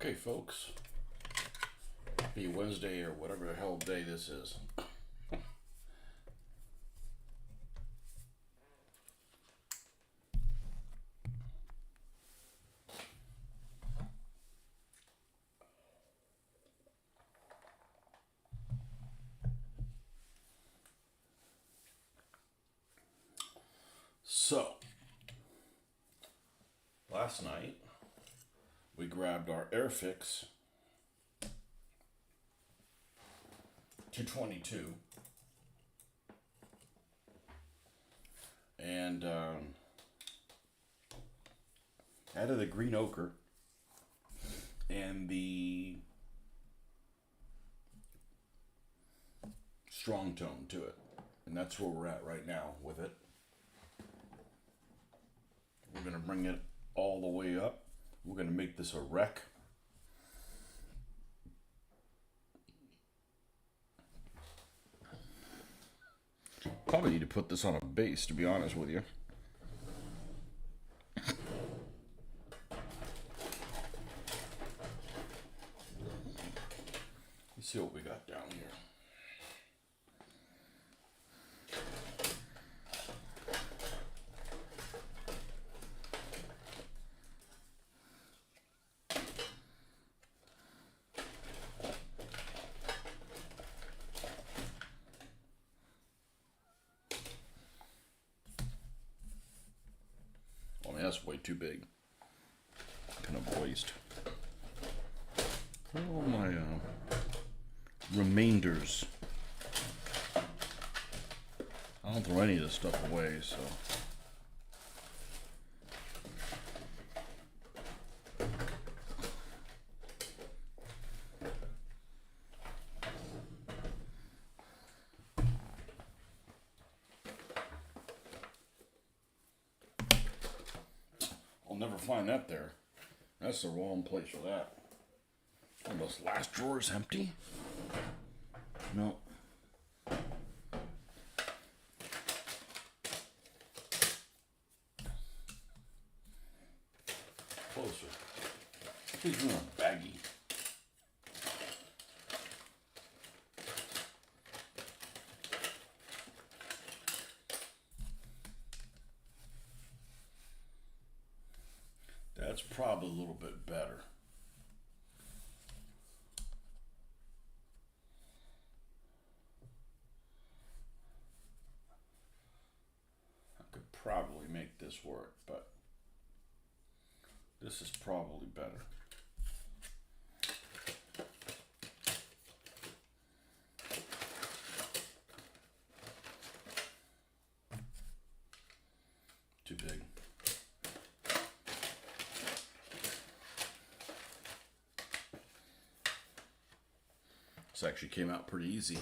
Okay, folks. Happy Wednesday or whatever the hell day this is. So, last night we grabbed our Airfix 222 and added the green ochre and the strong tone to it. And that's where we're at right now with it. We're going to bring it all the way up. We're going to make this a wreck. Probably need to put this on a base, to be honest with you. Let's see what we got down here. That's way too big. Kind of waste. All my remainders. I don't throw any of this stuff away, so. Never find that there. That's the wrong place for that. And this last drawer is empty? No. Closer. These are in a baggie. That's probably a little bit better. I could probably make this work, but this is probably better. Too big. This actually came out pretty easy.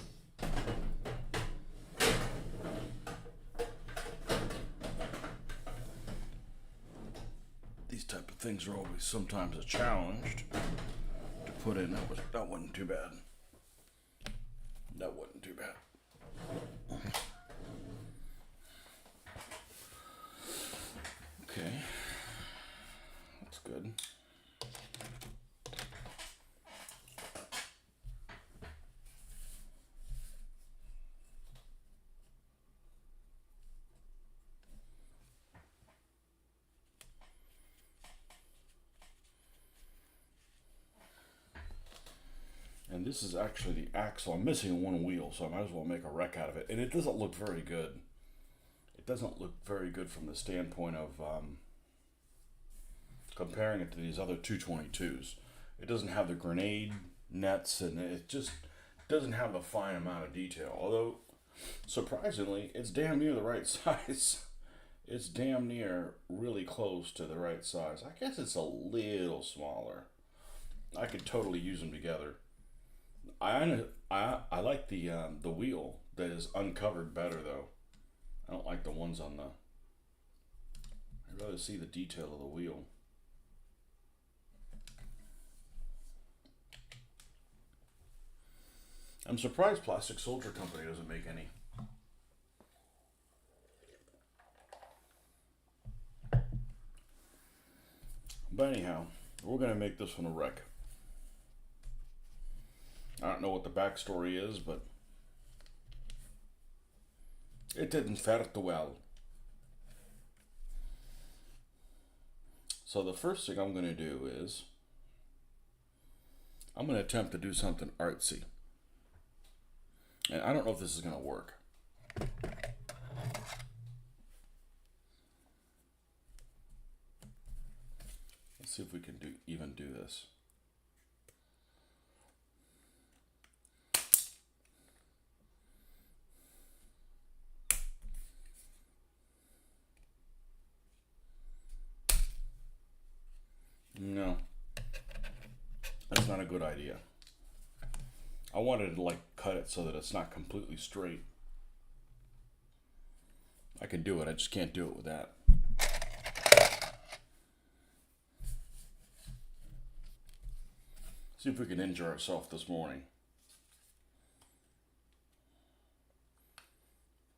These type of things are always sometimes a challenge to put in. That wasn't too bad. That wasn't too bad. Okay, that's good. And this is actually the axle. I'm missing one wheel, so I might as well make a wreck out of it. And it doesn't look very good. It doesn't look very good from the standpoint of comparing it to these other 222s. It doesn't have the grenade nets, and it just doesn't have the fine amount of detail. Although, surprisingly, it's damn near the right size. It's damn near really close to the right size. I guess it's a little smaller. I could totally use them together. I like the wheel that is uncovered better though. I don't like the ones on the. I'd rather see the detail of the wheel. I'm surprised Plastic Soldier Company doesn't make any. But anyhow, we're gonna make this one a wreck. I don't know what the backstory is, but it didn't fare too well. So the first thing I'm going to do is I'm going to attempt to do something artsy. And I don't know if this is going to work. Let's see if we can even do this. No, that's not a good idea. I wanted to cut it so that it's not completely straight. I can do it, I just can't do it with that. See if we can injure ourselves this morning.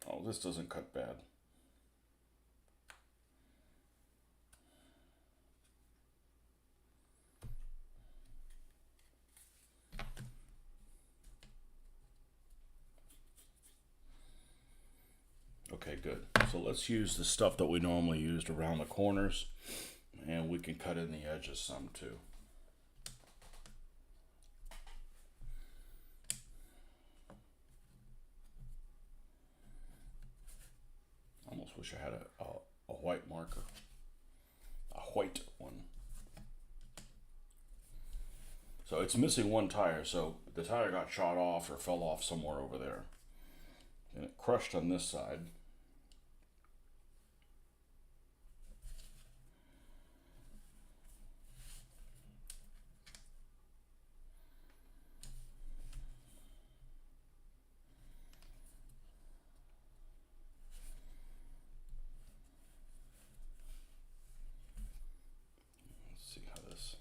Oh, this doesn't cut bad. Okay, good. So let's use the stuff that we normally used around the corners, and we can cut in the edges some too. Almost wish I had a white marker. A white one. So it's missing one tire, so the tire got shot off or fell off somewhere over there. And it crushed on this side. Let's see how this...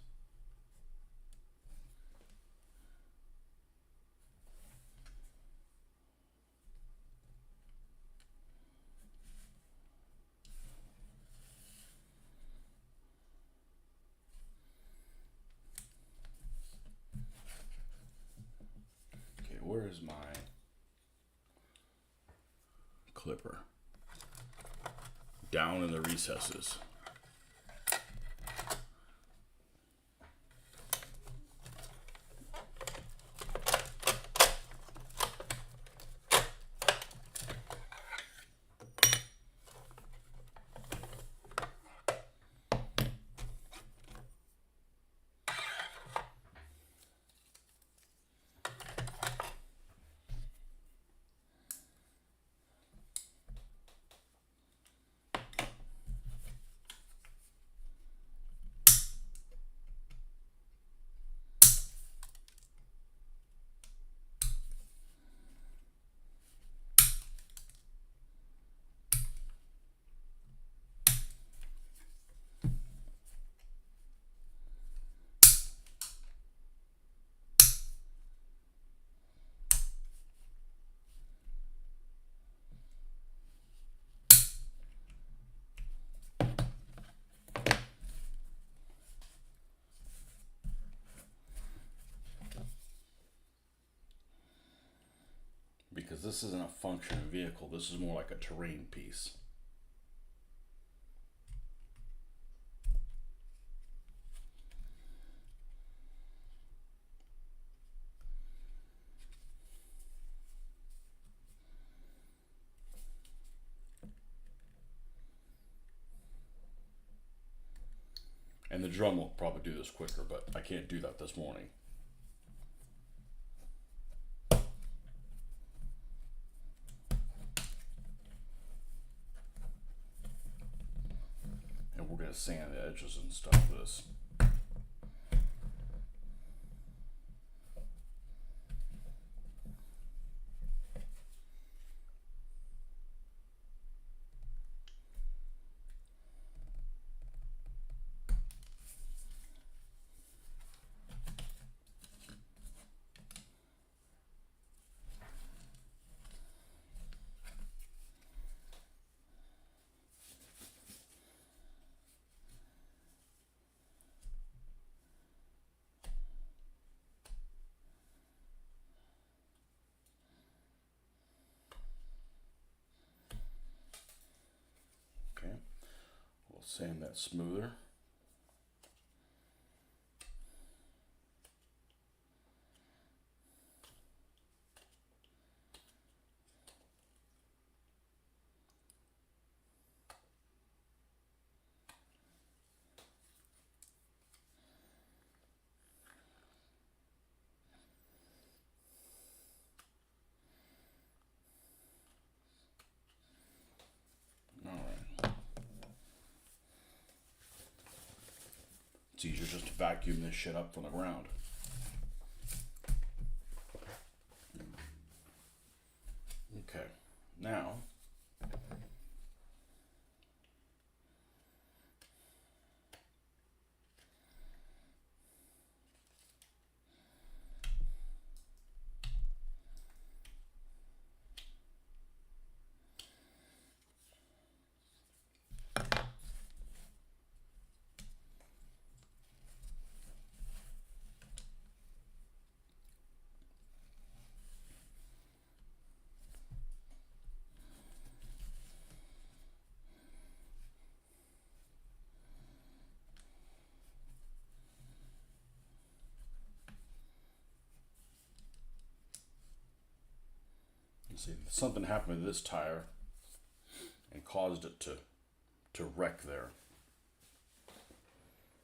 Okay, where is my clipper? Down in the recesses. Because this isn't a functioning vehicle, this is more like a terrain piece. And the drum will probably do this quicker, but I can't do that this morning. And we're going to sand the edges and stuff with this. We'll sand that smoother. It's easier just to vacuum this shit up from the ground. Okay, now see, something happened to this tire and caused it to wreck there.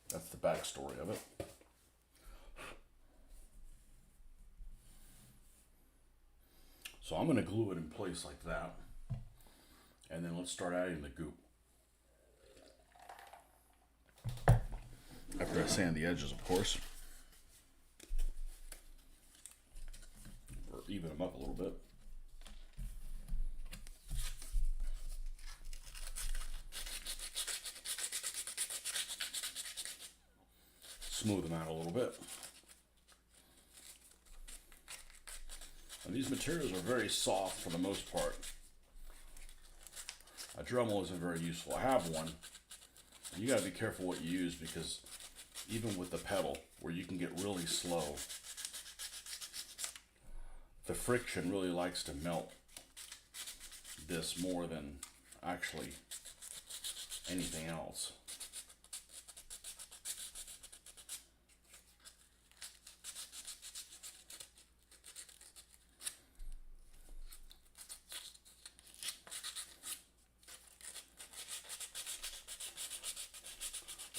That's the backstory of it. So I'm going to glue it in place like that. And then let's start adding the goop. After I sand the edges, of course. Or even them up a little bit. Smooth them out a little bit. And these materials are very soft for the most part. A Dremel isn't very useful. I have one. And you gotta be careful what you use because even with the pedal, where you can get really slow, the friction really likes to melt this more than actually anything else.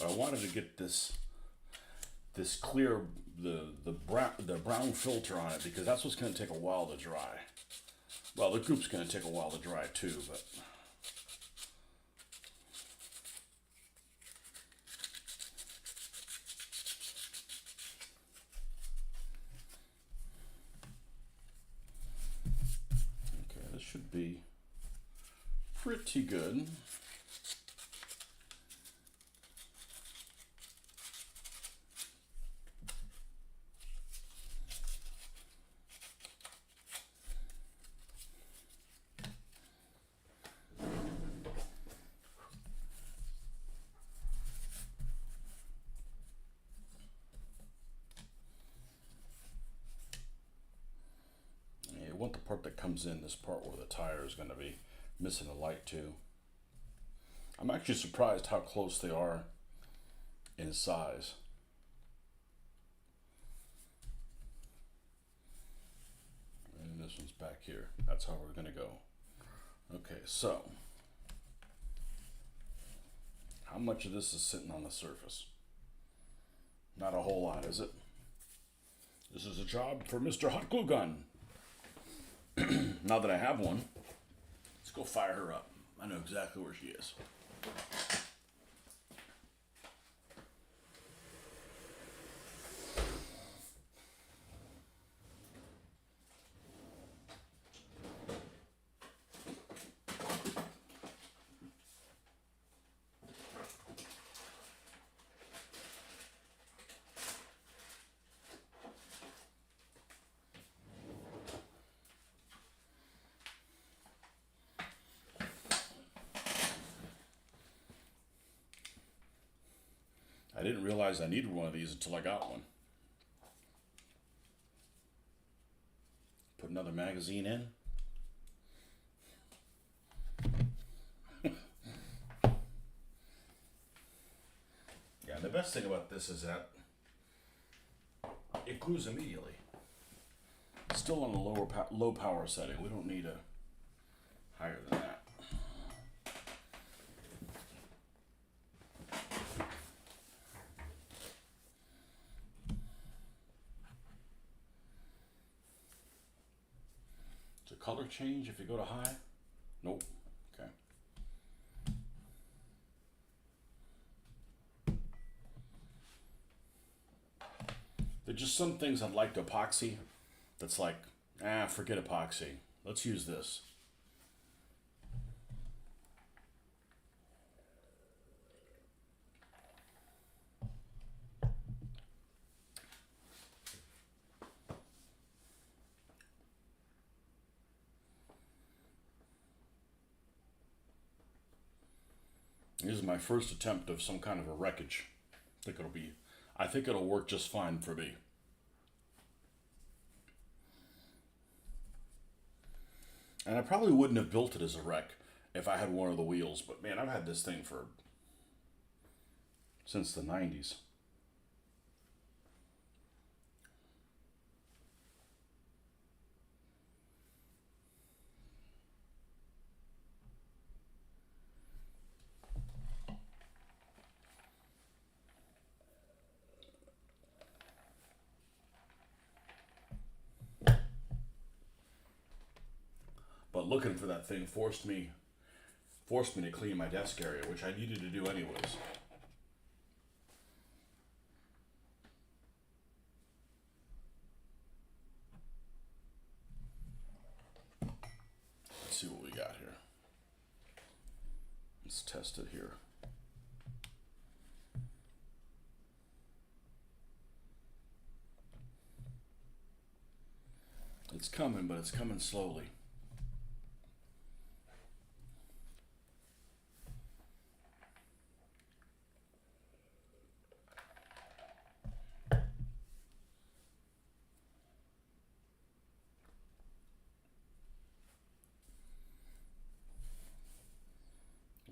But I wanted to get this clear the brown filter on it because that's what's going to take a while to dry. Well, the goop's going to take a while to dry too, but okay, this should be pretty good. I want the part that comes in, this part where the tire is going to be missing the light too. I'm actually surprised how close they are in size. And this one's back here. That's how we're going to go. Okay, so how much of this is sitting on the surface? Not a whole lot, is it? This is a job for Mr. Hot Glue Gun. Now that I have one, let's go fire her up. I know exactly where she is. I didn't realize I needed one of these until I got one. Put another magazine in. And the best thing about this is that it glues immediately. It's still on a low power setting. We don't need a higher than that. Does the color change if you go to high? Nope. Okay. There's just some things I'd like to epoxy that's like, forget epoxy. Let's use this. This is my first attempt of some kind of a wreckage. I think it'll work just fine for me. And I probably wouldn't have built it as a wreck if I had one of the wheels, but man, I've had this thing since the 90s. But looking for that thing forced me to clean my desk area, which I needed to do anyways. Let's see what we got here. Let's test it here. It's coming, but it's coming slowly.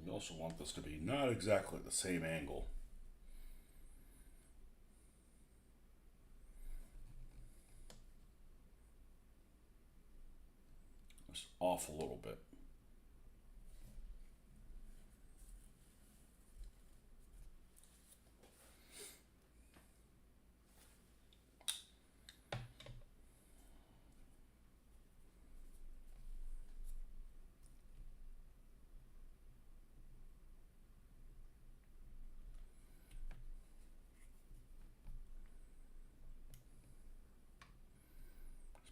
We also want this to be not exactly the same angle. Just off a little bit.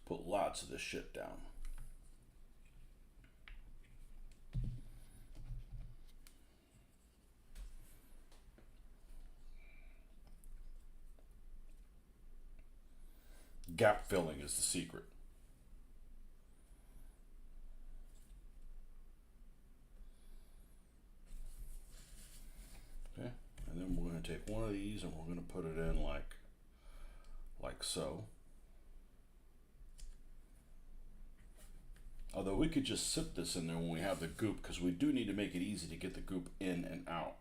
Put lots of this shit down. Gap filling is the secret. Okay, and then we're going to take one of these and we're going to put it in like so. Although we could just sip this in there when we have the goop, because we do need to make it easy to get the goop in and out.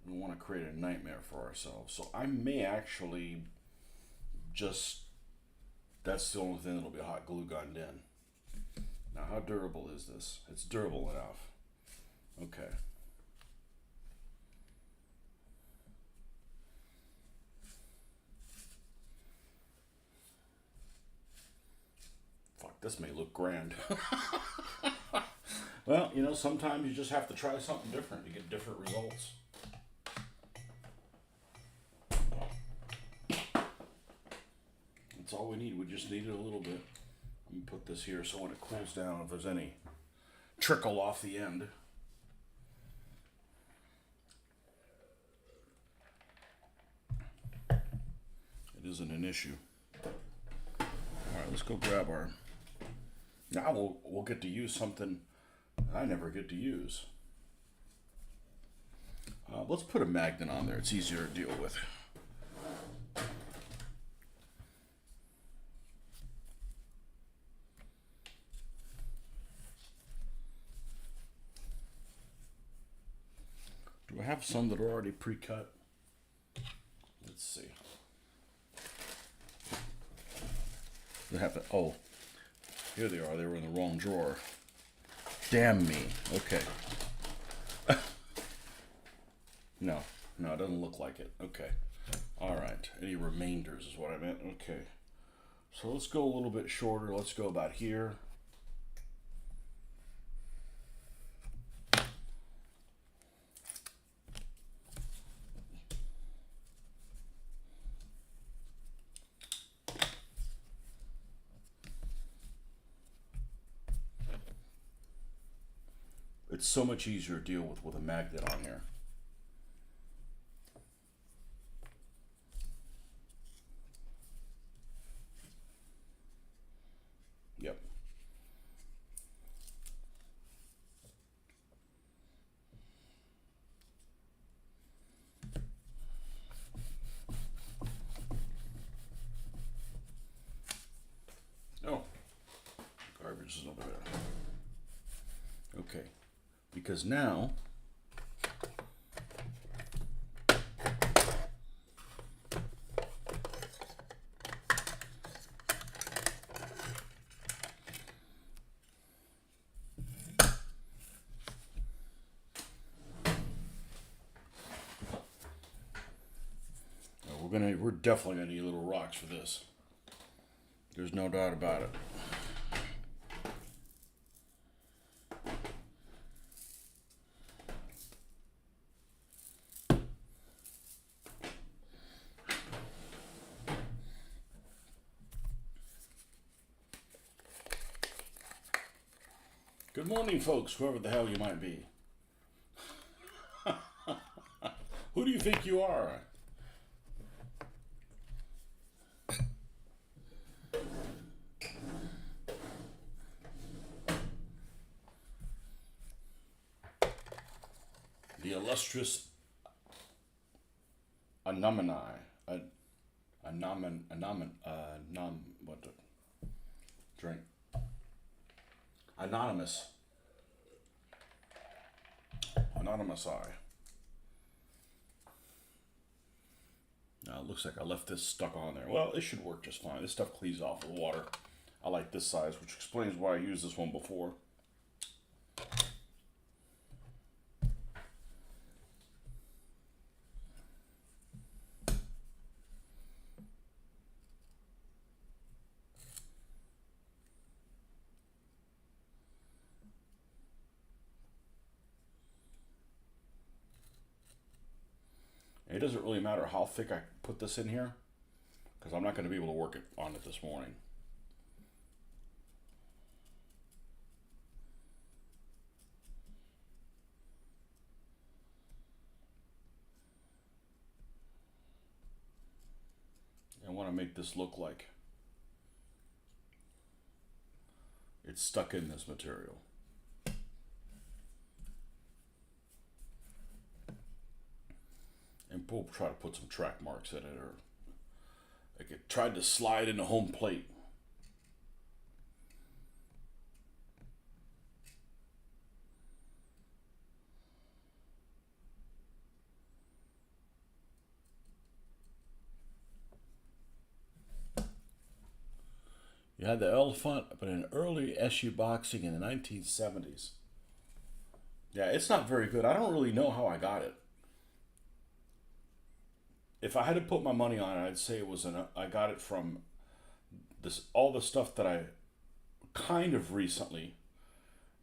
We don't want to create a nightmare for ourselves. So I may actually that's the only thing that'll be hot glue gunned in. Now, how durable is this? It's durable enough. Okay. Fuck, this may look grand. Well, sometimes you just have to try something different to get different results. That's all we need. We just need it a little bit. Let me put this here so when it cools down, if there's any trickle off the end. It isn't an issue. All right, let's go grab our... Now we'll get to use something I never get to use. Let's put a magnet on there. It's easier to deal with. Do I have some that are already pre-cut? They have to, oh, here they are. They were in the wrong drawer. Damn me. Okay. No, it doesn't look like it. Okay. All right. Any remainders is what I meant. Okay. So let's go a little bit shorter. Let's go about here. It's so much easier to deal with a magnet on here. Yep. Oh, garbage is over there. Okay, because now we're definitely gonna need little rocks for this. There's no doubt about it. Good morning, folks, whoever the hell you might be. Who do you think you are? The illustrious Anonymous eye. Now it looks like I left this stuck on there. Well, it should work just fine. This stuff cleaves off with water. I like this size, which explains why I used this one before. It doesn't really matter how thick I put this in here, because I'm not going to be able to work it on it this morning. I want to make this look like it's stuck in this material. And we'll try to put some track marks in it, or like it tried to slide into home plate. You had the elephant, but in early SU boxing in the 1970s. Yeah, it's not very good. I don't really know how I got it. If I had to put my money on it, I'd say it was I got it from all the stuff that I kind of recently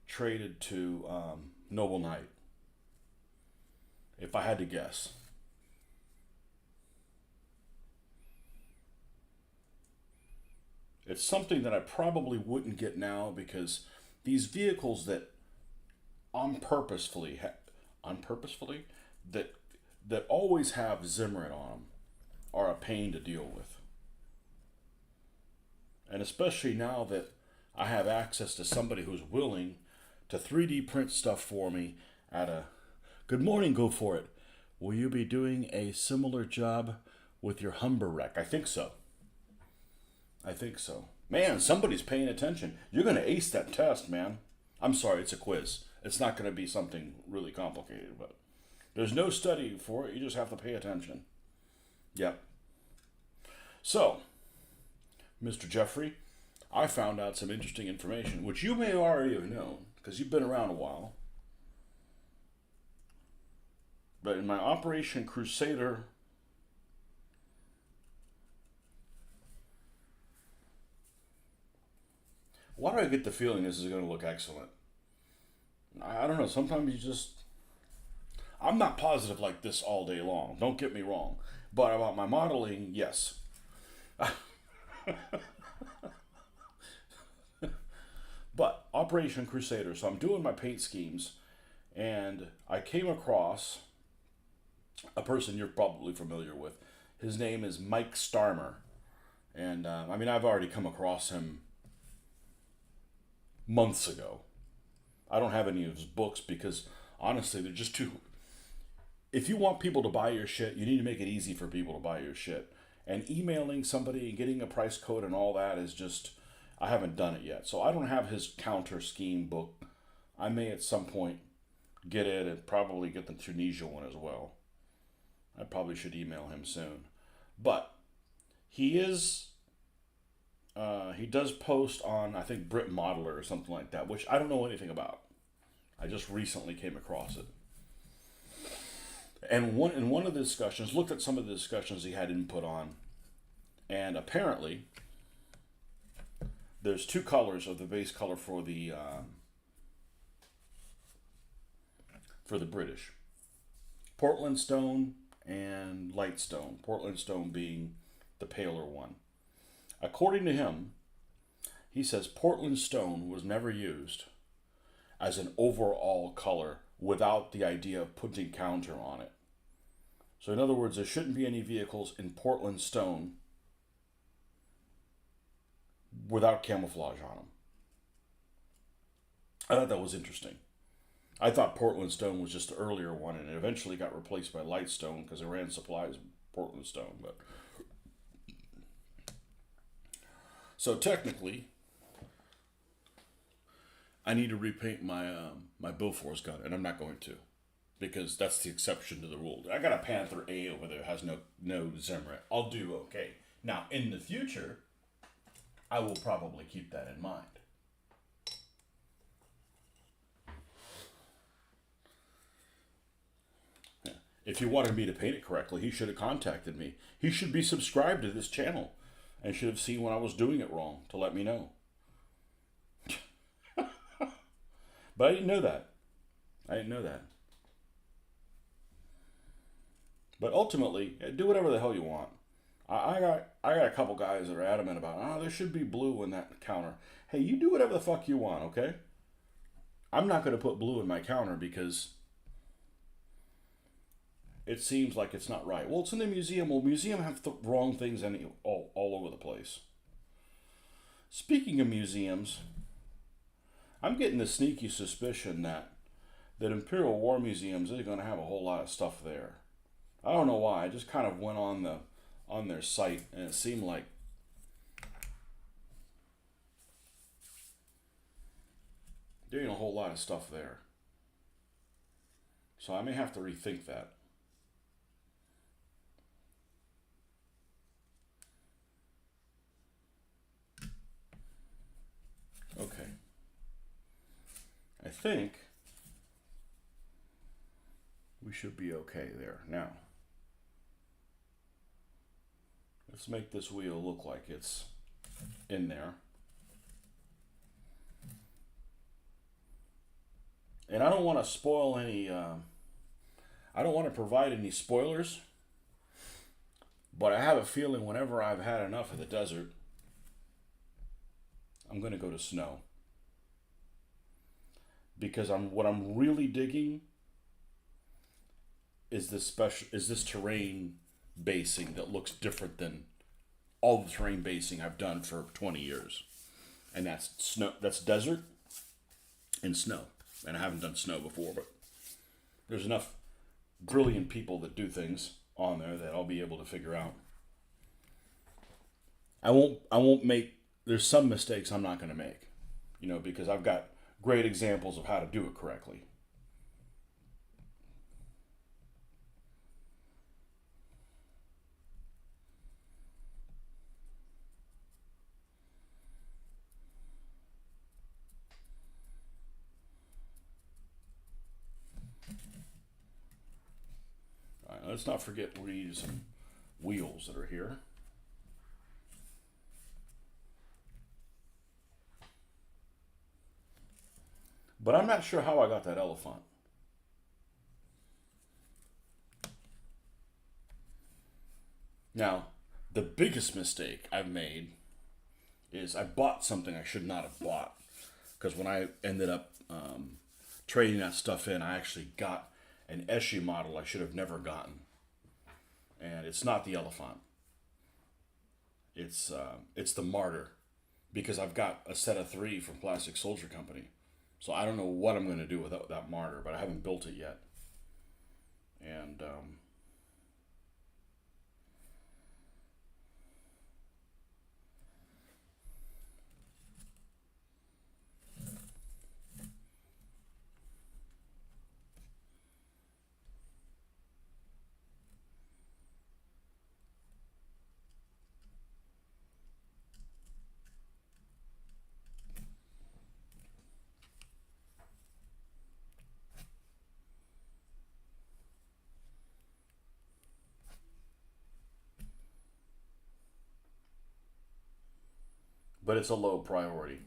traded to Noble Knight. If I had to guess. It's something that I probably wouldn't get now, because these vehicles that unpurposefully that always have Zimmerit on them are a pain to deal with. And especially now that I have access to somebody who's willing to 3D print stuff for me at a... Good morning, go for it. Will you be doing a similar job with your Humber wreck? I think so. Man, somebody's paying attention. You're going to ace that test, man. I'm sorry, it's a quiz. It's not going to be something really complicated, but there's no study for it. You just have to pay attention. Yep. So, Mr. Jeffrey, I found out some interesting information, which you may already have known, because you've been around a while. But in my Operation Crusader why do I get the feeling this is going to look excellent? I don't know. Sometimes you just. I'm not positive like this all day long. Don't get me wrong. But about my modeling, yes. But Operation Crusader. So I'm doing my paint schemes, and I came across a person you're probably familiar with. His name is Mike Starmer. And I mean, I've already come across him months ago. I don't have any of his books because honestly, they're just too. If you want people to buy your shit, you need to make it easy for people to buy your shit. And emailing somebody and getting a price code and all that is just. I haven't done it yet. So I don't have his counter scheme book. I may at some point get it and probably get the Tunisia one as well. I probably should email him soon. But he is. He does post on, I think, Brit Modeler or something like that, which I don't know anything about. I just recently came across it. And in one of the discussions, looked at some of the discussions he had input on, and apparently there's two colors of the base color for the British. Portland stone and light stone. Portland stone being the paler one. According to him, he says Portland stone was never used as an overall color without the idea of putting counter on it. So in other words, there shouldn't be any vehicles in Portland stone without camouflage on them. I thought that was interesting. I thought Portland stone was just the earlier one, and it eventually got replaced by light stone because they ran supplies of Portland stone. But so technically, I need to repaint my my Bofors gun, and I'm not going to, because that's the exception to the rule. I got a Panther A over there, has no Zimrit. I'll do okay. Now in the future, I will probably keep that in mind. If he wanted me to paint it correctly, he should have contacted me. He should be subscribed to this channel and should have seen when I was doing it wrong to let me know. But I didn't know that. But ultimately, do whatever the hell you want. I got a couple guys that are adamant about, there should be blue in that counter. Hey, you do whatever the fuck you want, okay? I'm not going to put blue in my counter because it seems like it's not right. Well, it's in the museum. Well, museum have wrong things all over the place. Speaking of museums, I'm getting the sneaky suspicion that Imperial War Museums is going to have a whole lot of stuff there. I don't know why. I just kind of went on their site, and it seemed like there ain't a whole lot of stuff there. So I may have to rethink that. Okay. I think we should be okay there. Now, let's make this wheel look like it's in there. And I don't want to spoil any, I don't want to provide any spoilers, but I have a feeling whenever I've had enough of the desert, I'm going to go to snow. Because what I'm really digging is this terrain basing that looks different than all the terrain basing I've done for 20 years. And that's snow, that's desert and snow. And I haven't done snow before, but there's enough brilliant people that do things on there that I'll be able to figure out. I won't make, there's some mistakes I'm not going to make, because I've got great examples of how to do it correctly. let's not forget we need some wheels that are here. But I'm not sure how I got that elephant. Now, the biggest mistake I've made is I bought something I should not have bought. Because when I ended up trading that stuff in, I actually got an Eschi model I should have never gotten. And it's not the elephant. It's the martyr. Because I've got a set of three from Plastic Soldier Company. So I don't know what I'm going to do with that martyr, but I haven't built it yet. And but it's a low priority.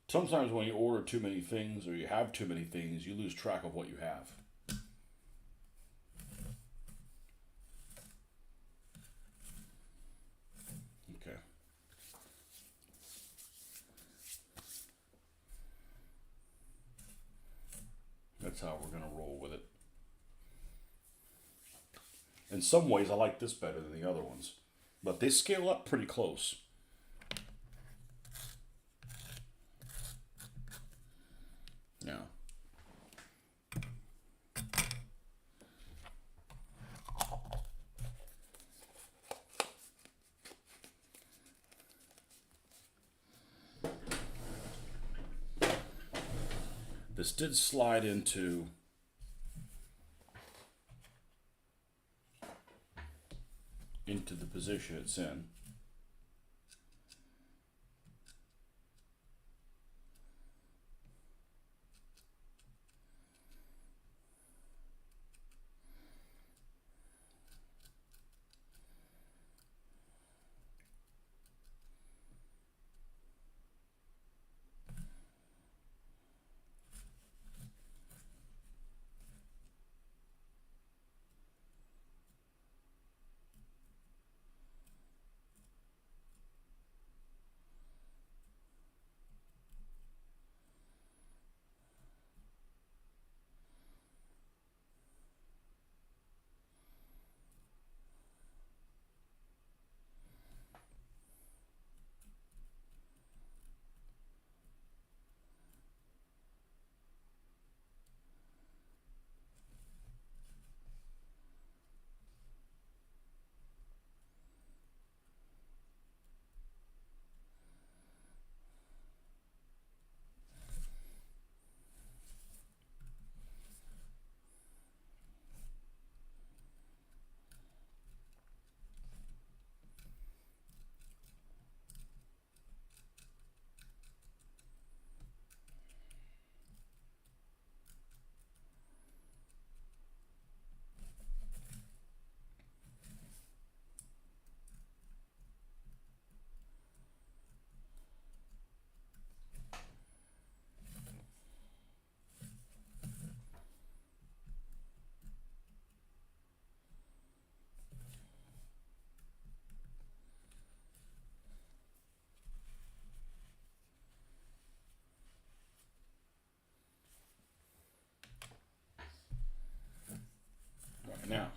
Sometimes when you order too many things or you have too many things, you lose track of what you have. Okay. That's how we're going to roll with it. In some ways, I like this better than the other ones, but they scale up pretty close. Now, this did slide into the position it's in. Right now,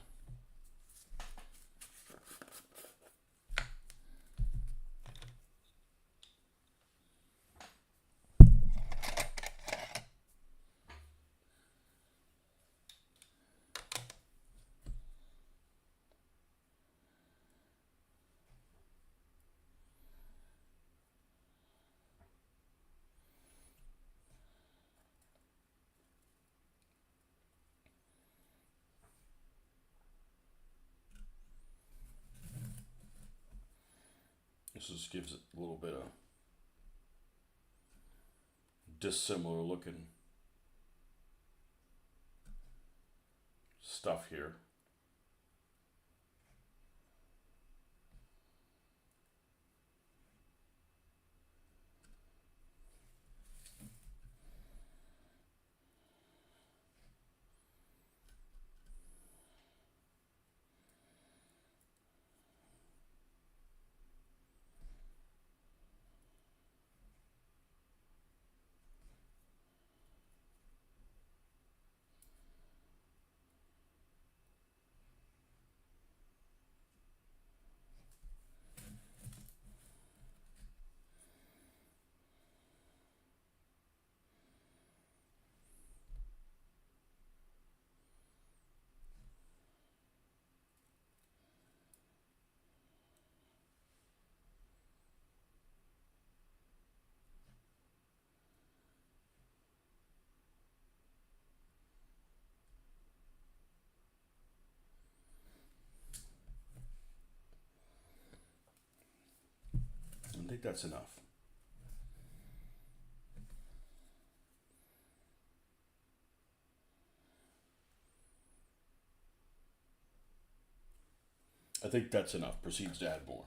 this just gives it a little bit of dissimilar looking stuff here. I think that's enough. I think that's enough. Proceeds to add more.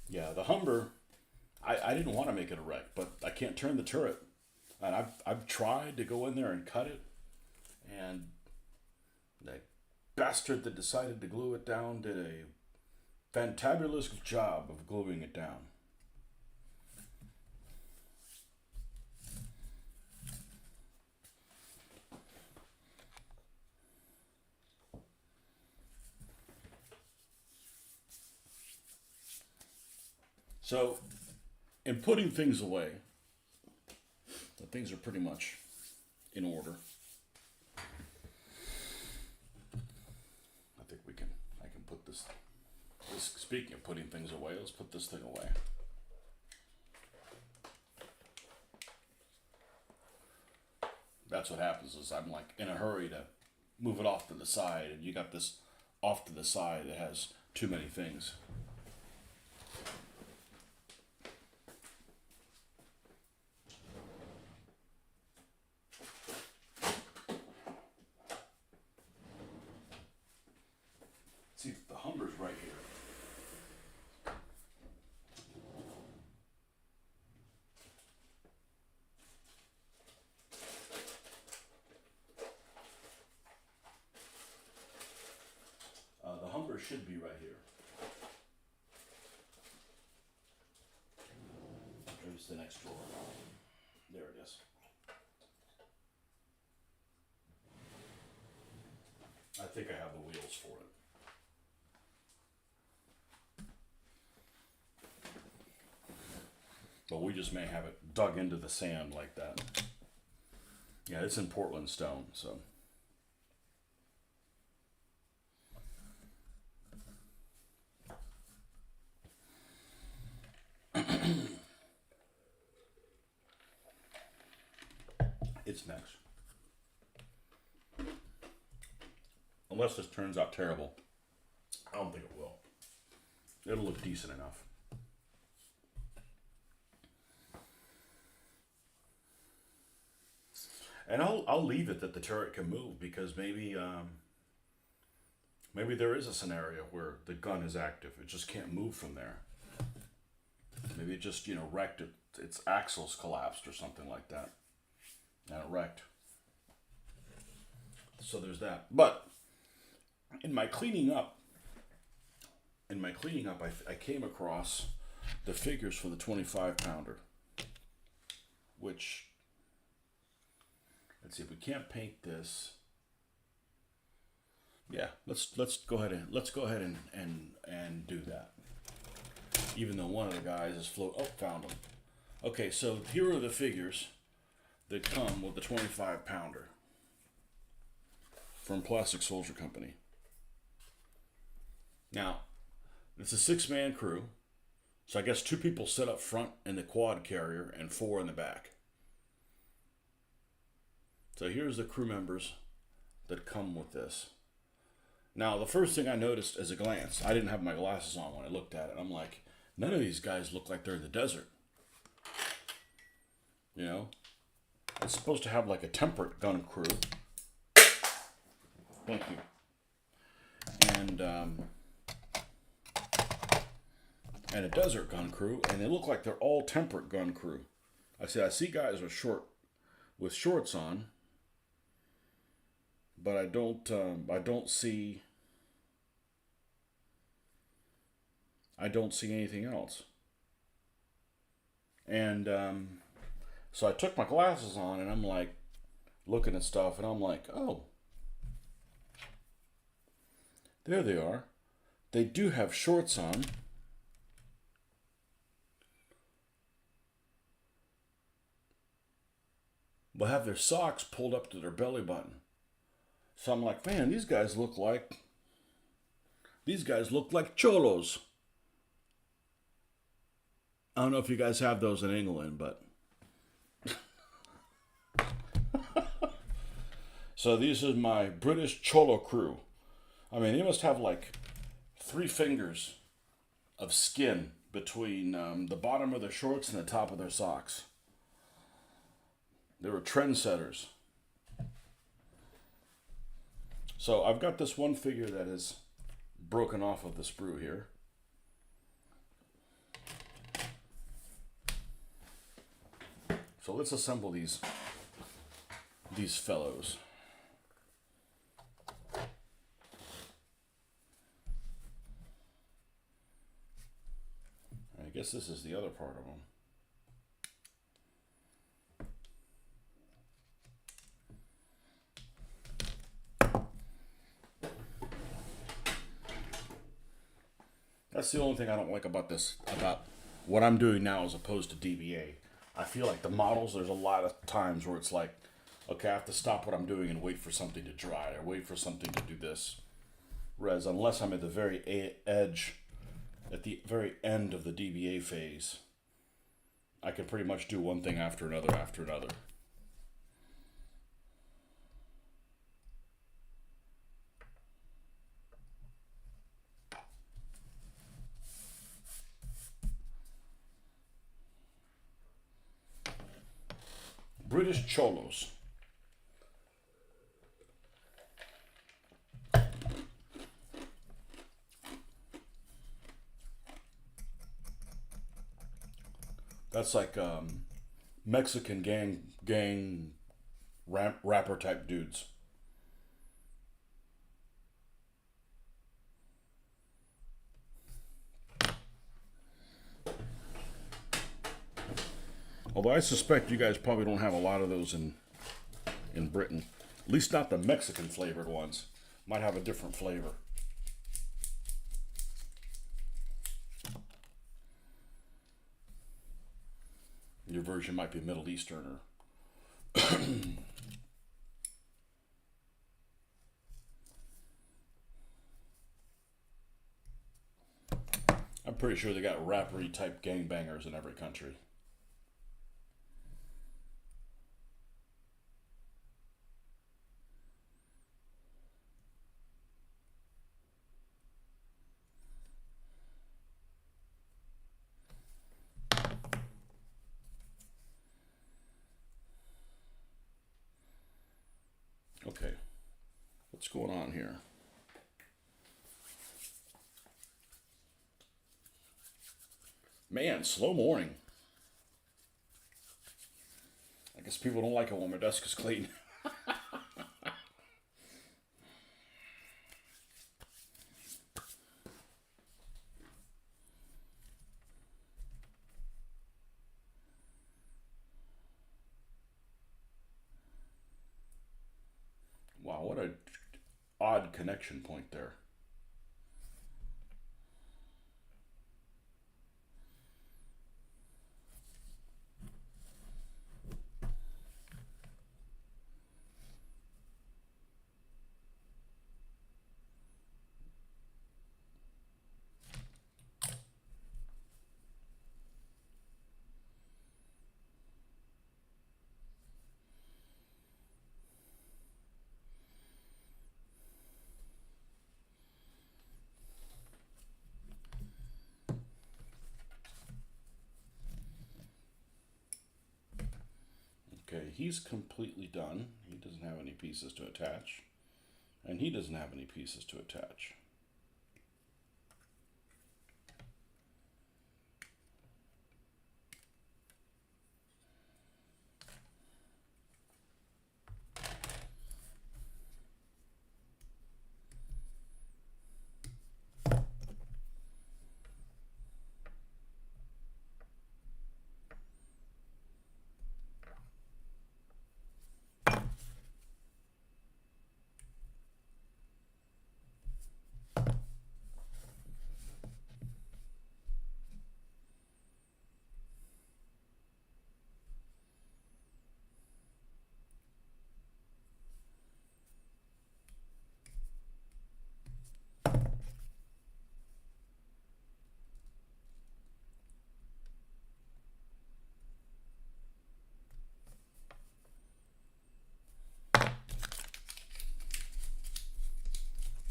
Yeah, the Humber, I didn't want to make it a wreck, but I can't turn the turret. And I've tried to go in there and cut it, and the bastard that decided to glue it down did a fantabulous job of gluing it down. So, in putting things away, the things are pretty much in order. I think I can put this, speaking of putting things away, let's put this thing away. That's what happens is I'm like in a hurry to move it off to the side, and you got this off to the side that has too many things. See, the Humber's right here. The Humber should be right here. There's the next drawer. There it is. I think I have the wheels for it. But we just may have it dug into the sand like that. Yeah, it's in Portland stone, so. It's next. Unless this turns out terrible. I don't think it will. It'll look decent enough. And I'll leave it that the turret can move, because maybe maybe there is a scenario where the gun is active. It just can't move from there. Maybe it just, wrecked it. Its axles collapsed or something like that. And it wrecked. So there's that. But in my cleaning up, I came across the figures for the 25 pounder, which, let's see, if we can't paint this. Yeah, let's go ahead and do that. Even though one of the guys is found them. Okay, so here are the figures that come with the 25 pounder from Plastic Soldier Company. Now, it's a 6-man crew, so I guess 2 people sit up front in the quad carrier and 4 in the back. So here's the crew members that come with this. Now, the first thing I noticed as a glance, I didn't have my glasses on when I looked at it. I'm like, none of these guys look like they're in the desert. You know? It's supposed to have like a temperate gun crew. Thank you. And a desert gun crew, and they look like they're all temperate gun crew. I see guys with shorts on, but I don't see anything else. And so I took my glasses on, and I'm like looking at stuff, and I'm like, oh, there they are. They do have shorts on. But have their socks pulled up to their belly button. So I'm like, man, these guys look like cholos. I don't know if you guys have those in England, but so these are my British cholo crew. I mean, they must have like 3 fingers of skin between the bottom of their shorts and the top of their socks. They were trendsetters. So I've got this one figure that is broken off of the sprue here. So let's assemble these fellows. I guess this is the other part of them. That's the only thing I don't like about what I'm doing now as opposed to DBA. I feel like the models, there's a lot of times where it's like, okay, I have to stop what I'm doing and wait for something to dry or wait for something to do this. Whereas unless I'm at the very edge, at the very end of the DBA phase, I can pretty much do one thing after another after another. British cholos. That's like Mexican gang rapper type dudes. Although I suspect you guys probably don't have a lot of those in Britain. At least not the Mexican flavored ones. Might have a different flavor. Your version might be Middle Eastern or I'm pretty sure they got rappery type gangbangers in every country. Okay, what's going on here? Man, slow morning. I guess people don't like it when my desk is clean. Wow, what a odd connection point there. he's completely done. He doesn't have any pieces to attach. And he doesn't have any pieces to attach.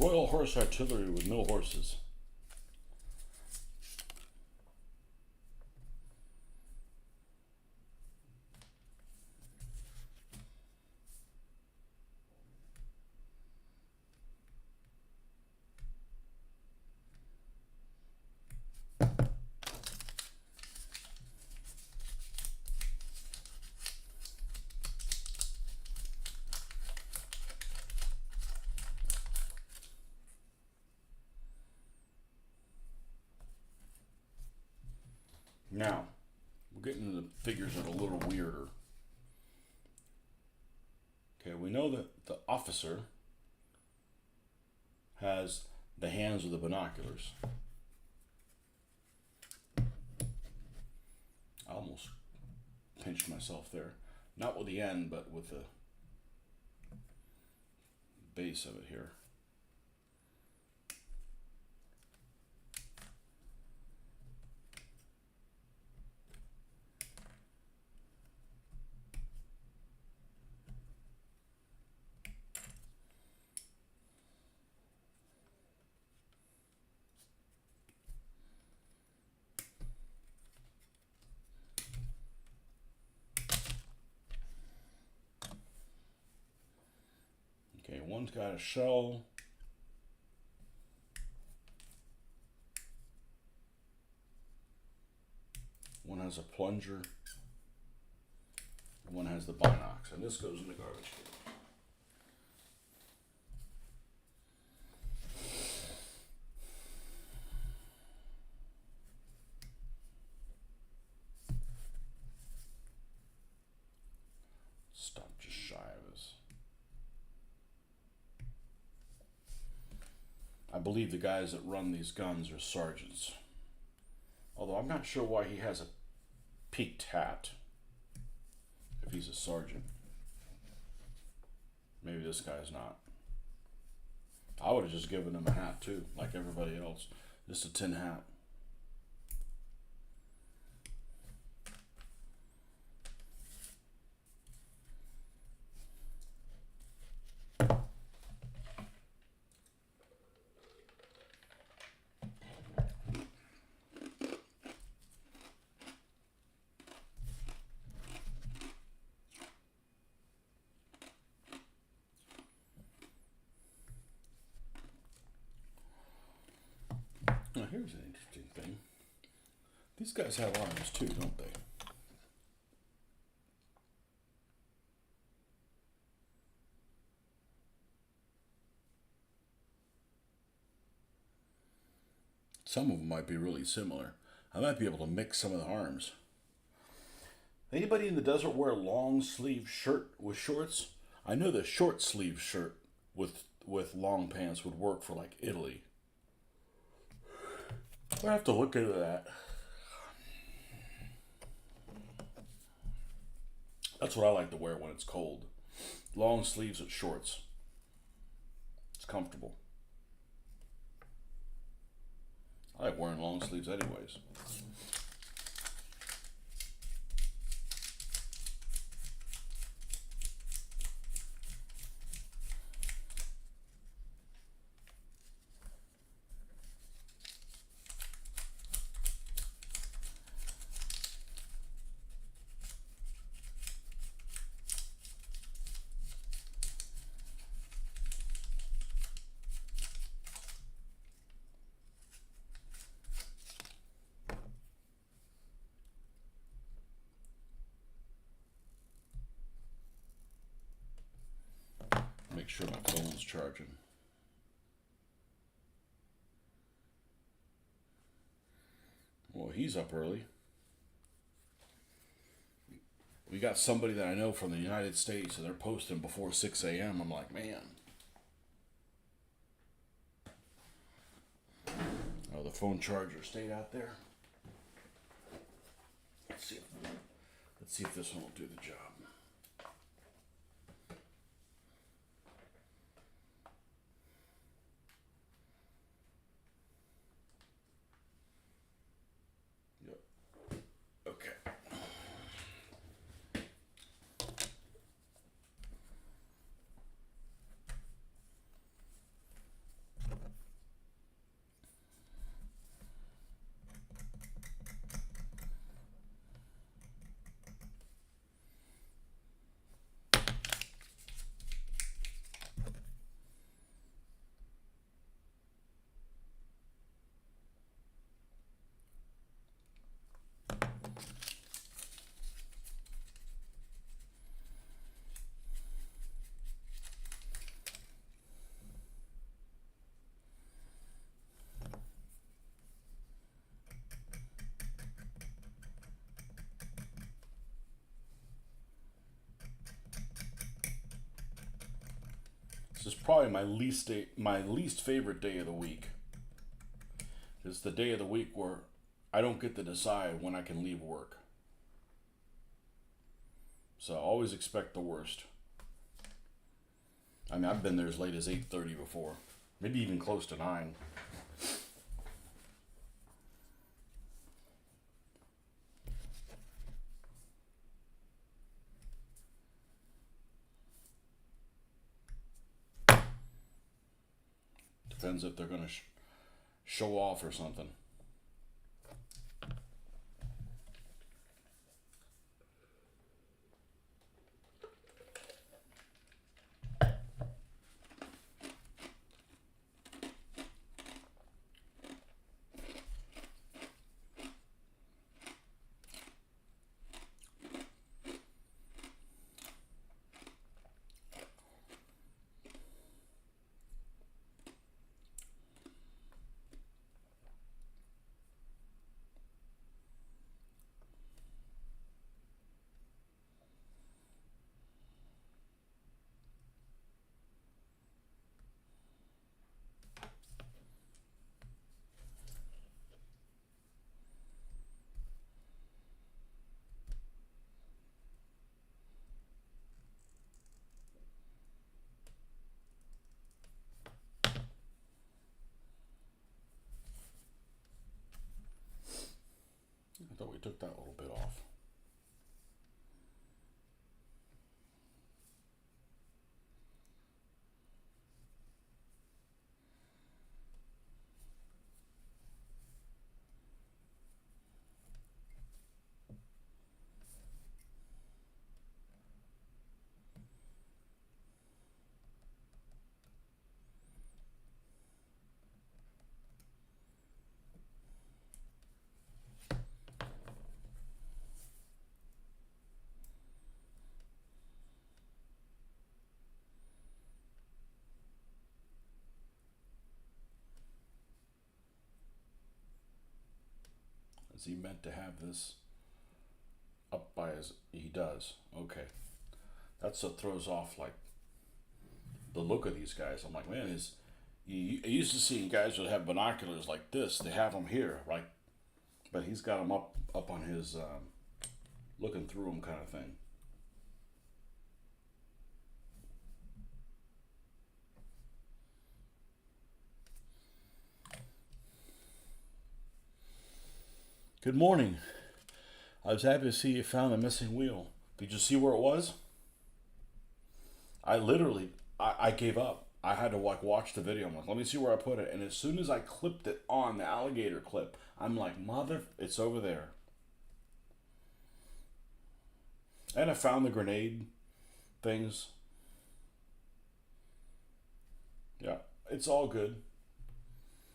Royal Horse Artillery with no horses. Now, we're getting into the figures that are a little weirder. Okay, we know that the officer has the hands of the binoculars. I almost pinched myself there. Not with the end, but with the base of it here. Okay, one's got a shell. One has a plunger. And one has the binocs. And this goes in the garbage can. Stop just shy of us. I believe the guys that run these guns are sergeants. Although I'm not sure why he has a peaked hat if he's a sergeant. Maybe this guy's not. I would have just given him a hat too, like everybody else. Just a tin hat. Now here's an interesting thing. These guys have arms too, don't they? Some of them might be really similar. I might be able to mix some of the arms. Anybody in the desert wear a long sleeve shirt with shorts? I know the short sleeve shirt with long pants would work for like Italy. I have to look into that. That's what I like to wear when it's cold. Long sleeves with shorts. It's comfortable. I like wearing long sleeves anyways. Sure, my phone's charging. Well, he's up early. We got somebody that I know from the United States, and they're posting before 6 a.m. I'm like, man. Oh, the phone charger stayed out there. Let's see if this one will do the job. Yep. Okay. This is probably my least favorite day of the week. It's the day of the week where I don't get to decide when I can leave work. So I always expect the worst. I mean, I've been there as late as 8:30 before, maybe even close to 9. Depends if they're going to show off or something. I thought we took that little bit off. Is he meant to have this up by his... He does. Okay. That's what throws off, like, the look of these guys. I'm like, man, I used to see guys would have binoculars like this. They have them here, right? But he's got them up on his, looking through them kind of thing. Good morning. I was happy to see you found the missing wheel. Did you see where it was? I gave up. I had to like watch the video. I'm like, let me see where I put it. And as soon as I clipped it on the alligator clip, I'm like, it's over there. And I found the grenade things. Yeah, it's all good.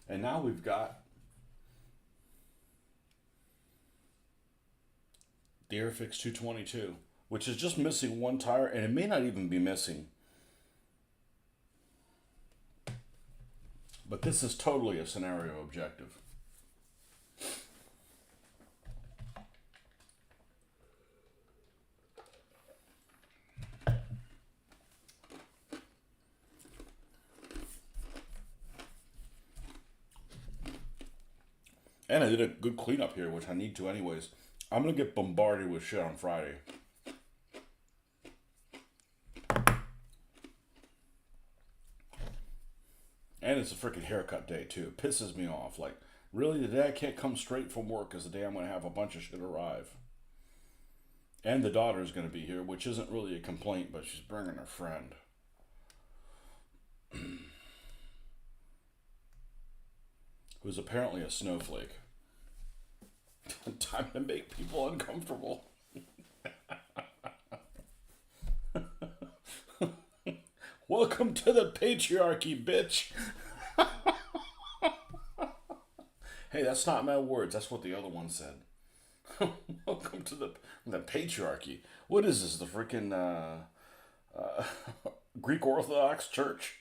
And now we've got the Airfix 222, which is just missing one tire, and it may not even be missing But this is totally a scenario objective. And I did a good cleanup here, which I need to anyways. I'm going to get bombarded with shit on Friday. And it's a freaking haircut day, too. It pisses me off. Like, really, the day I can't come straight from work is the day I'm going to have a bunch of shit arrive. And the daughter's going to be here, which isn't really a complaint, but she's bringing her friend. Who's apparently a snowflake. Time to make people uncomfortable. Welcome to the patriarchy, bitch. Hey, that's not my words. That's what the other one said. Welcome to the patriarchy. What is this? The freaking Greek Orthodox Church?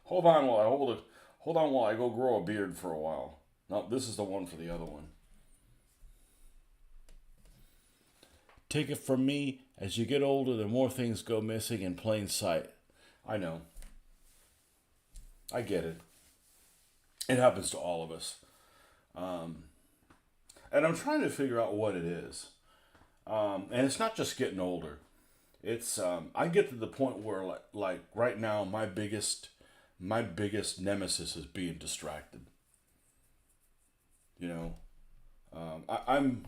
Hold on while I hold it. Hold on while I go grow a beard for a while. No, this is the one for the other one. Take it from me, as you get older, the more things go missing in plain sight. I know. I get it. It happens to all of us. And I'm trying to figure out what it is. And it's not just getting older. It's I get to the point where like right now my biggest nemesis is being distracted. You know, I'm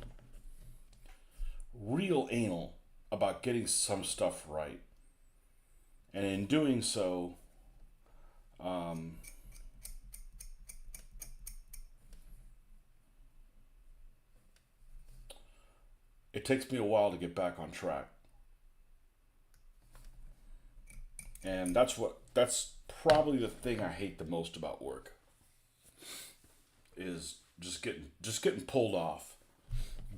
real anal about getting some stuff right, and in doing so, it takes me a while to get back on track. And that's probably the thing I hate the most about work is just getting pulled off.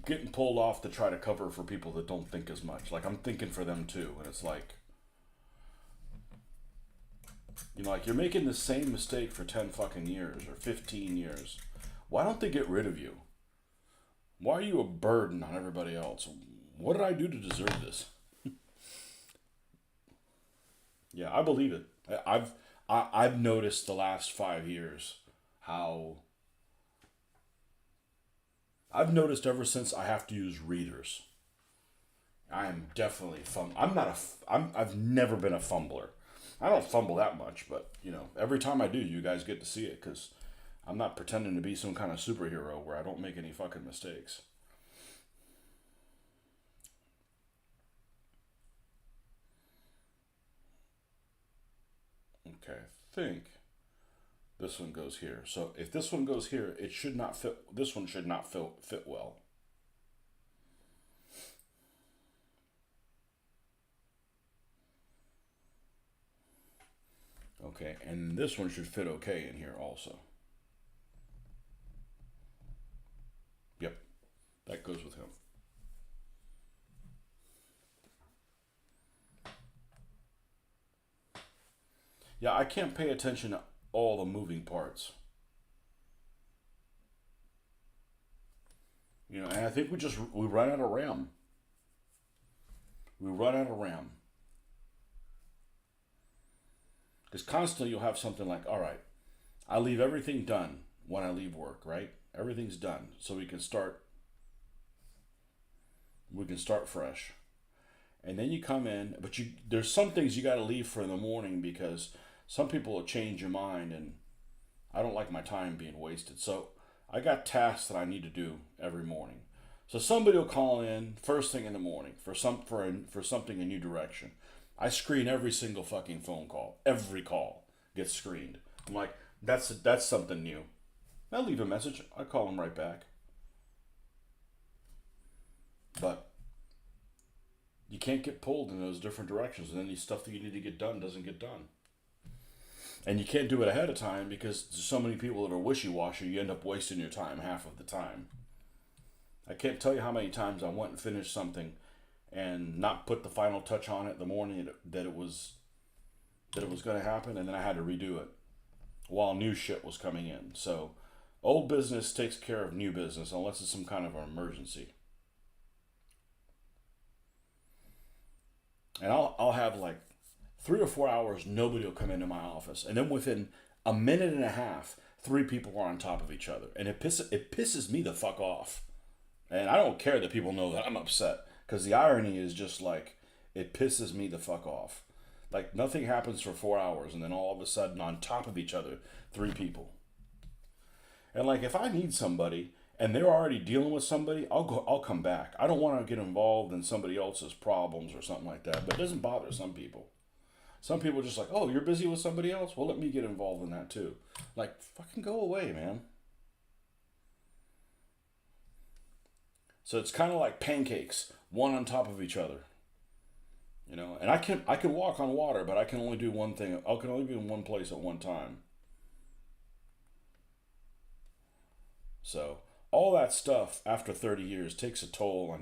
Getting pulled off to try to cover for people that don't think as much. Like I'm thinking for them too, and it's like, you know, like you're making the same mistake for 10 fucking years or 15 years. Why don't they get rid of you? Why are you a burden on everybody else? What did I do to deserve this? Yeah, I believe it. I've noticed the last 5 years how I've noticed ever since I have to use readers. I am definitely I've never been a fumbler. I don't fumble that much, but you know, every time I do, you guys get to see it because I'm not pretending to be some kind of superhero where I don't make any fucking mistakes. Okay, I think this one goes here. So if this one goes here, it should not fit. This one should not fit well. Okay, and this one should fit okay in here also. Yep, that goes with him. Yeah, I can't pay attention to all the moving parts. You know, and I think we run out of RAM. We run out of RAM. Because constantly you'll have something like, all right, I leave everything done when I leave work, right? Everything's done. So we can start fresh. And then you come in, but there's some things you gotta leave for in the morning because some people will change your mind and I don't like my time being wasted. So I got tasks that I need to do every morning. So somebody will call in first thing in the morning for something in new direction. I screen every single fucking phone call. Every call gets screened. I'm like, that's something new. I'll leave a message. I call them right back. But you can't get pulled in those different directions, and any stuff that you need to get done doesn't get done. And you can't do it ahead of time because there's so many people that are wishy-washy, you end up wasting your time half of the time. I can't tell you how many times I went and finished something and not put the final touch on it the morning that it was that it was going to happen, and then I had to redo it while new shit was coming in. So old business takes care of new business unless it's some kind of an emergency. And I'll have like 3 or 4 hours, nobody will come into my office. And then within a minute and a half, three people are on top of each other. And it pisses me the fuck off. And I don't care that people know that I'm upset. Because the irony is just like, it pisses me the fuck off. Like nothing happens for 4 hours and then all of a sudden on top of each other, three people. And like if I need somebody and they're already dealing with somebody, I'll come back. I don't want to get involved in somebody else's problems or something like that. But it doesn't bother some people. Some people are just like, oh, you're busy with somebody else? Well, let me get involved in that too. Like, fucking go away, man. So it's kind of like pancakes, one on top of each other. You know, and I can walk on water, but I can only do one thing. I can only be in one place at one time. So all that stuff after 30 years takes a toll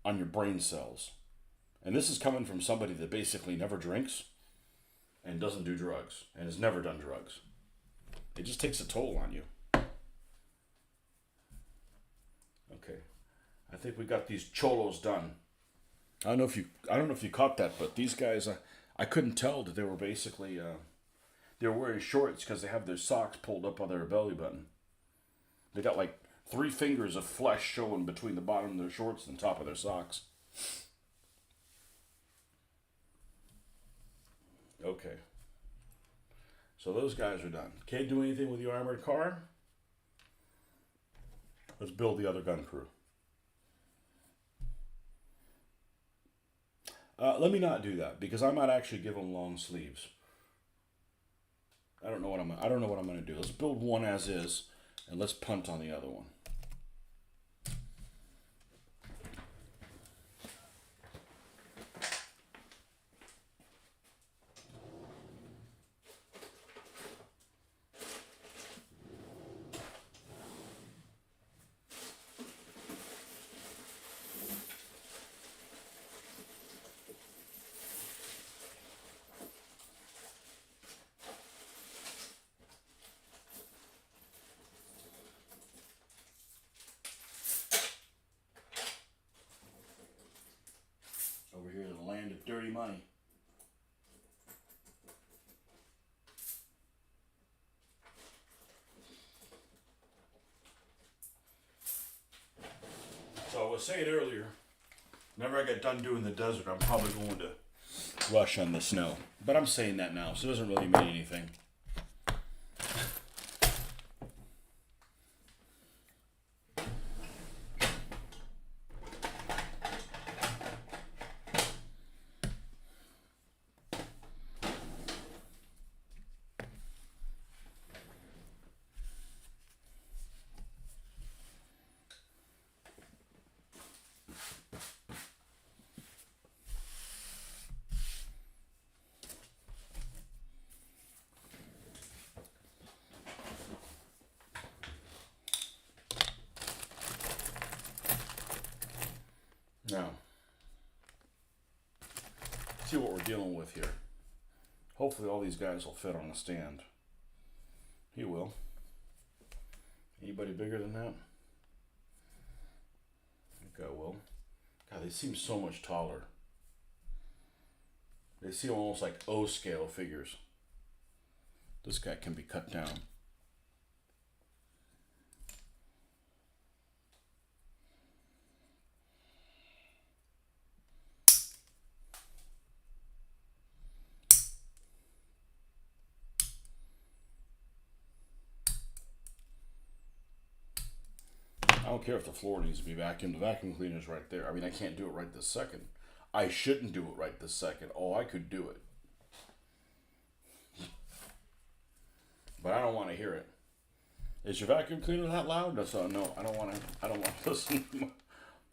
on your brain cells. And this is coming from somebody that basically never drinks and doesn't do drugs and has never done drugs. It just takes a toll on you. Okay. I think we got these cholos done. I don't know if you caught that, but these guys I couldn't tell that they were basically they were wearing shorts because they have their socks pulled up on their belly button. They got like 3 fingers of flesh showing between the bottom of their shorts and the top of their socks. Okay. So those guys are done. Can't do anything with your armored car? Let's build the other gun crew. Let me not do that because I might actually give them long sleeves. I don't know what I'm going to do. Let's build one as is, and let's punt on the other one. Over here, the land of dirty money. So I was saying earlier, whenever I get done doing the desert, I'm probably going to rush on the snow. But I'm saying that now, so it doesn't really mean anything. Now, see what we're dealing with here. Hopefully all these guys will fit on the stand. He will. Anybody bigger than that? I think I will. God, they seem so much taller. They seem almost like O-scale figures. This guy can be cut down. I don't care if the floor needs to be vacuumed. The vacuum cleaner's right there. I mean, I can't do it right this second. I shouldn't do it right this second. Oh, I could do it. But I don't want to hear it. Is your vacuum cleaner that loud? No, I don't want to. I don't want to listen.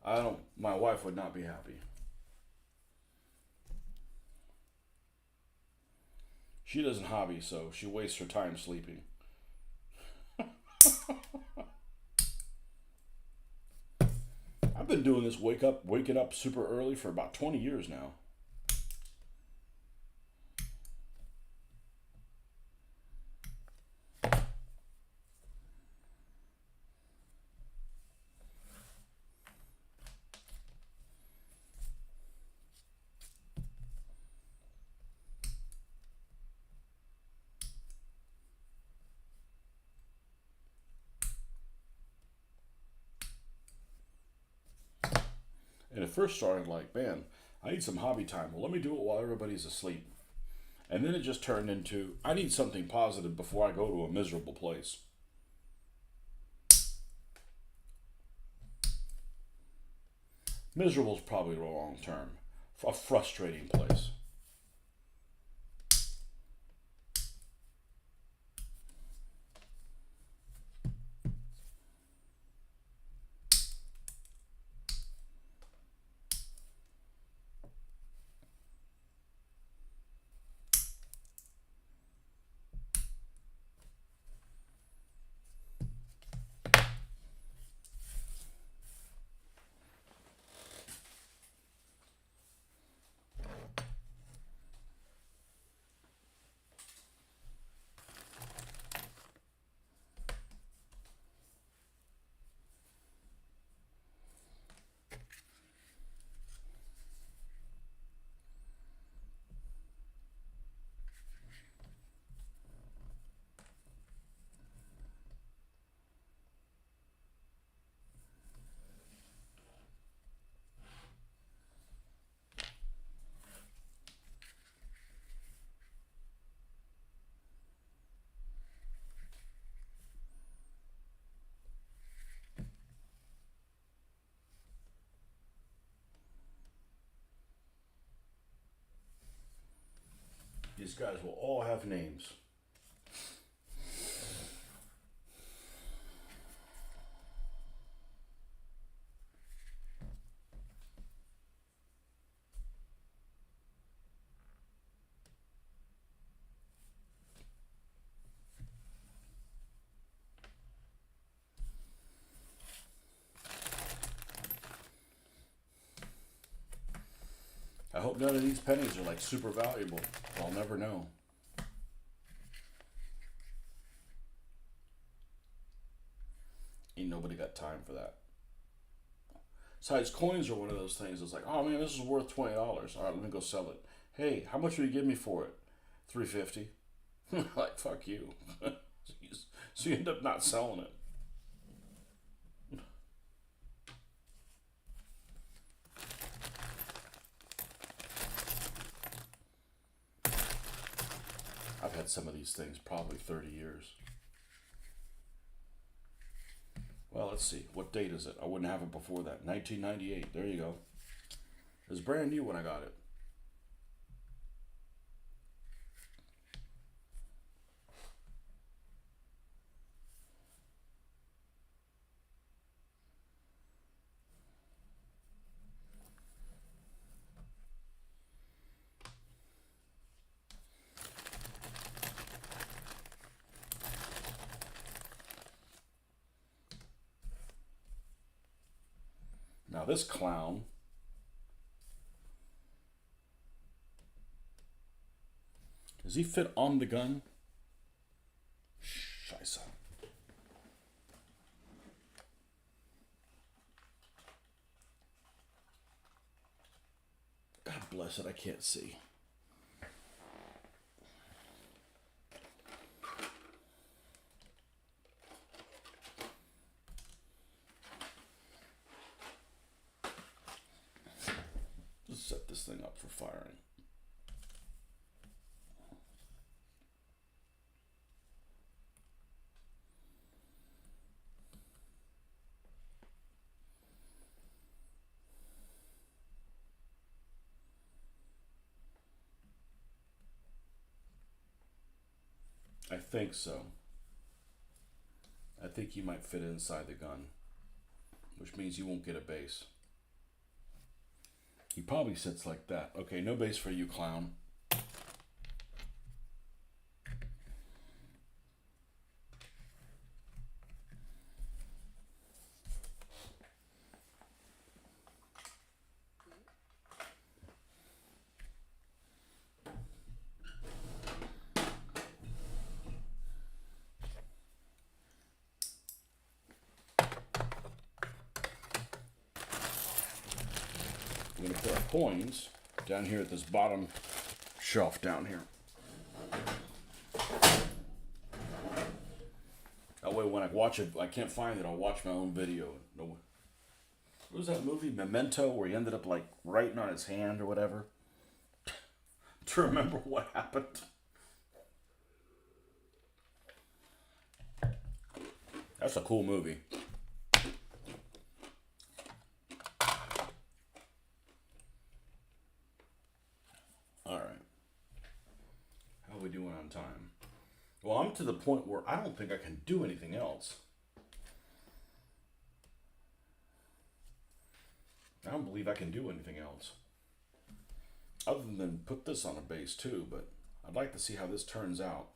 I don't. My wife would not be happy. She doesn't hobby, so she wastes her time sleeping. I've been doing this waking up super early for about 20 years now. And it first started like, man, I need some hobby time. Well, let me do it while everybody's asleep. And then it just turned into, I need something positive before I go to a miserable place. Miserable is probably the wrong term. A frustrating place. These guys will all have names. I hope none of these pennies are like super valuable. I'll never know. Ain't nobody got time for that. Besides, coins are one of those things that's like, oh man, this is worth $20. All right, let me go sell it. Hey, how much will you give me for it? $3.50. Like, fuck you. So you end up not selling it. I've had some of these things probably 30 years. Well, let's see. What date is it? I wouldn't have it before that. 1998. There you go. It was brand new when I got it. Now this clown, does he fit on the gun? Scheiße. God bless it, I can't see. Just set this thing up for firing. I think so. I think you might fit inside the gun, which means you won't get a base. He probably sits like that. Okay, no base for you, clown. I'm going to put our coins down here at this bottom shelf down here. That way when I watch it, I can't find it, I'll watch my own video. No, What was that movie, Memento, where he ended up like writing on his hand or whatever? To remember what happened. That's a cool movie. All right. How are we doing on time? Well, I'm to the point where I don't think I can do anything else. I don't believe I can do anything else. Other than put this on a base too, but I'd like to see how this turns out.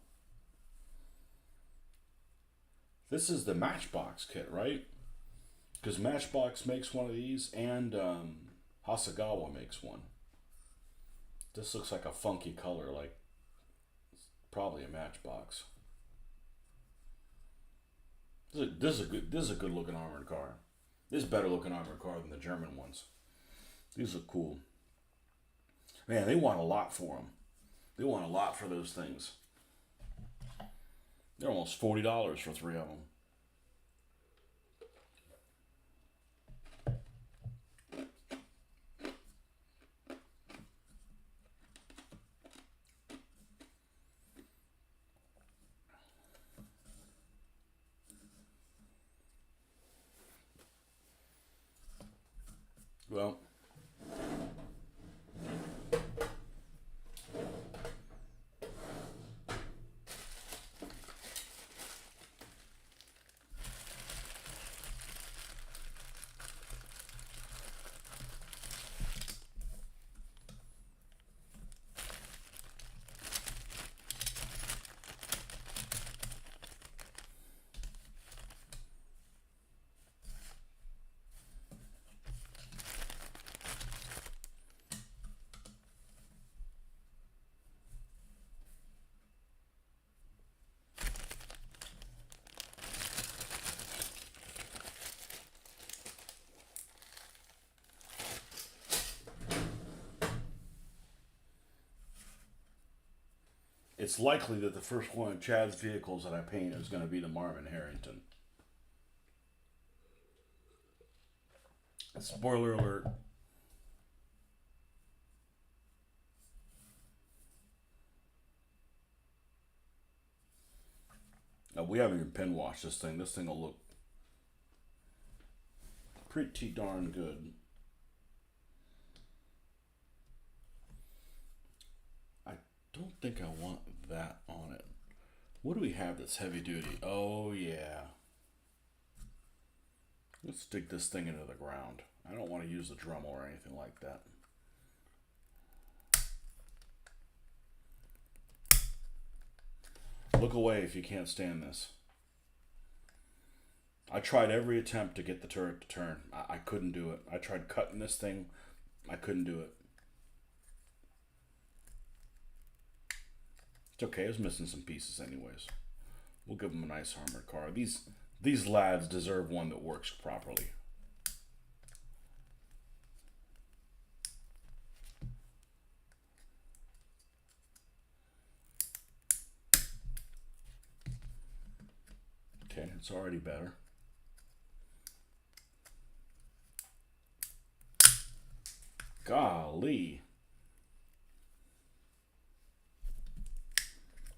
This is the Matchbox kit, right? Because Matchbox makes one of these and Hasegawa makes one. This looks like a funky color, like probably a Matchbox. This is a good looking armored car. This is a better looking armored car than the German ones. These look cool. Man, they want a lot for them. They want a lot for those things. They're almost $40 for 3 of them. Well, it's likely that the first one of Chad's vehicles that I paint is going to be the Marvin Harrington. Spoiler alert. We haven't even pen washed this thing. This thing will look pretty darn good. I don't think I want that on it. What do we have that's heavy duty? Oh yeah. Let's dig this thing into the ground. I don't want to use the Dremel or anything like that. Look away if you can't stand this. I tried every attempt to get the turret to turn. I couldn't do it. I tried cutting this thing. I couldn't do it. It's okay. I was missing some pieces anyways. We'll give them a nice armored car. These lads deserve one that works properly. Okay, it's already better. Golly.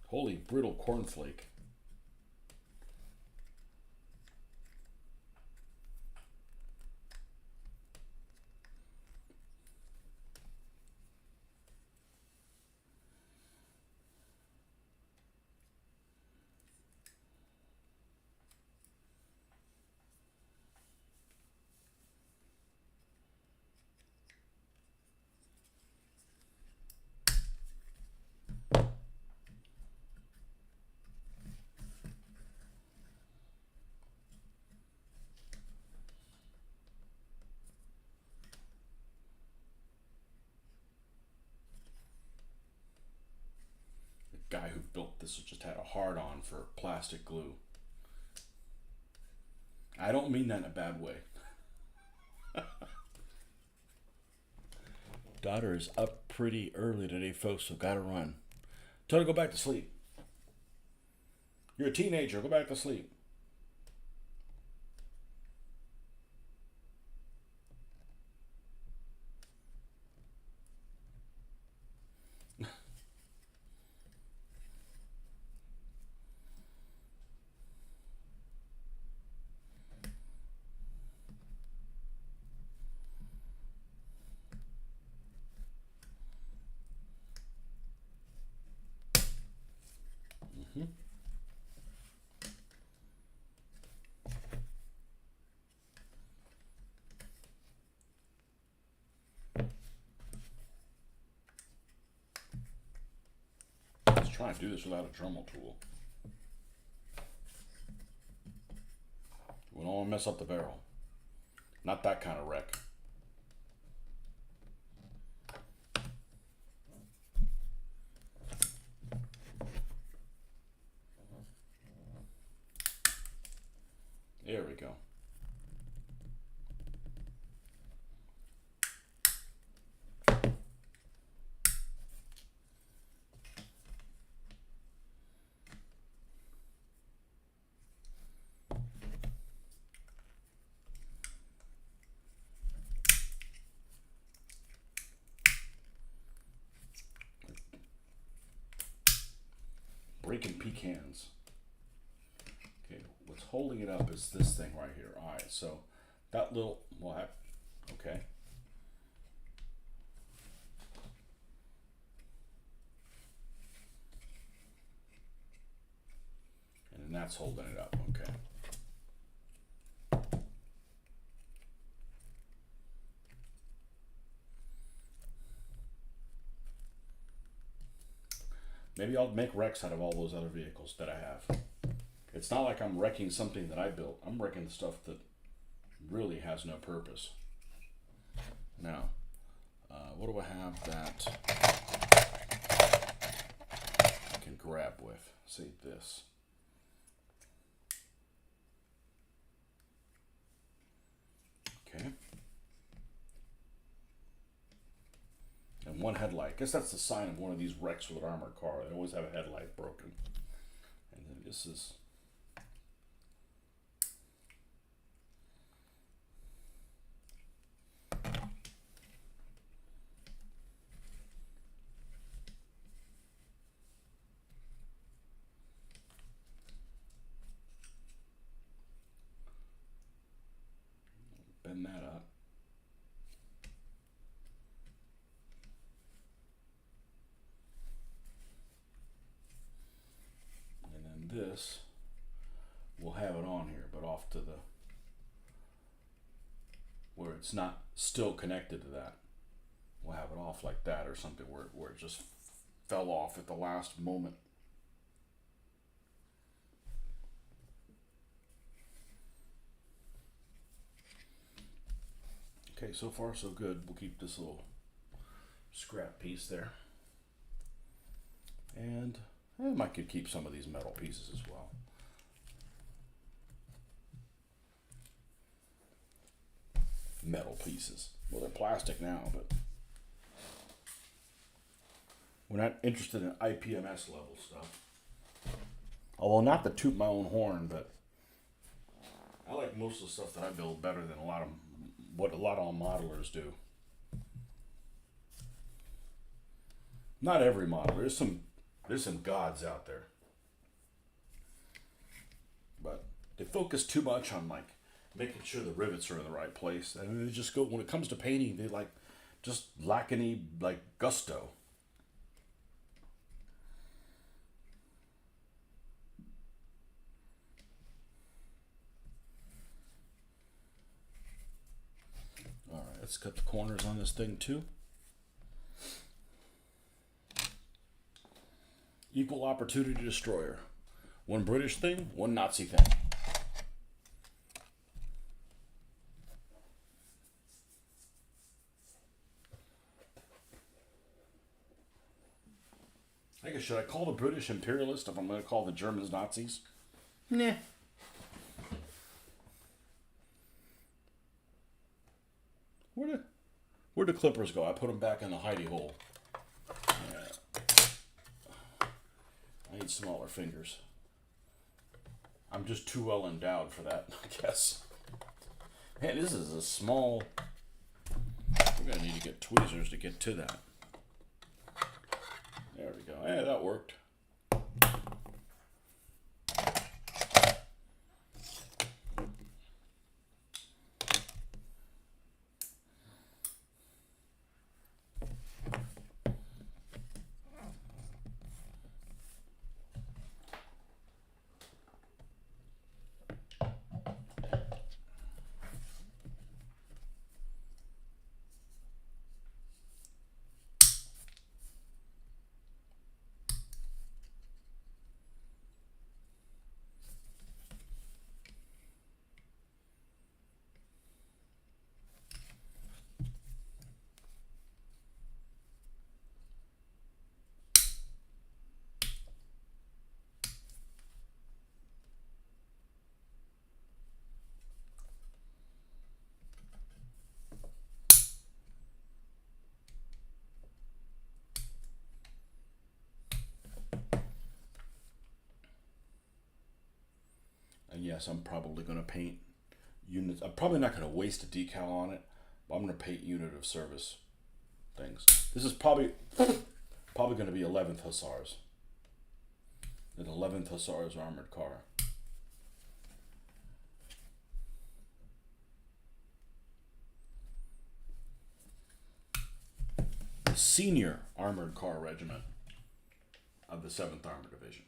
Holy brittle cornflake. Guy who built this just had a hard on for plastic glue. I don't mean that in a bad way. Daughter is up pretty early today, folks, so gotta run. Tell her to go back to sleep. You're a teenager, go back to sleep. Mm-hmm. Let's try and do this without a Dremel tool. We don't want to mess up the barrel. Not that kind of wreck. There we go. Breaking pecans. Okay, what's holding it up is this thing right here. All right, so that little, well, okay. And then that's holding it up, okay. Maybe I'll make wrecks out of all those other vehicles that I have. It's not like I'm wrecking something that I built. I'm wrecking stuff that really has no purpose. Now, what do I have that I can grab with? Say this. Okay. And one headlight. I guess that's the sign of one of these wrecks with an armored car. They always have a headlight broken. And then this is... bend that up. And then this, we'll have it on here, but off to the, where it's not still connected to that. We'll have it off like that or something where it just fell off at the last moment. Okay, so far so good. We'll keep this little scrap piece there. And I might could keep some of these metal pieces as well. Metal pieces. Well, they're plastic now, but we're not interested in IPMS level stuff. Although not to toot my own horn, but I like most of the stuff that I build better than what a lot of modelers do. Not every modeler. There's some gods out there, but they focus too much on like making sure the rivets are in the right place, and they just go, when it comes to painting, they like just lack any like gusto. All right, let's cut the corners on this thing too. Equal opportunity destroyer. One British thing, one Nazi thing. I guess, should I call the British imperialist if I'm going to call the Germans Nazis? Nah. Where'd the clippers go? I put them back in the hidey hole. I need smaller fingers. I'm just too well endowed for that, I guess. Man, this is a small... We're gonna need to get tweezers to get to that. There we go. Yeah, that worked. yes, I'm probably going to paint units. I'm probably not going to waste a decal on it, but I'm going to paint unit of service things. This is probably going to be 11th Hussars. The 11th Hussars armored car. The senior armored car regiment of the 7th Armored Division.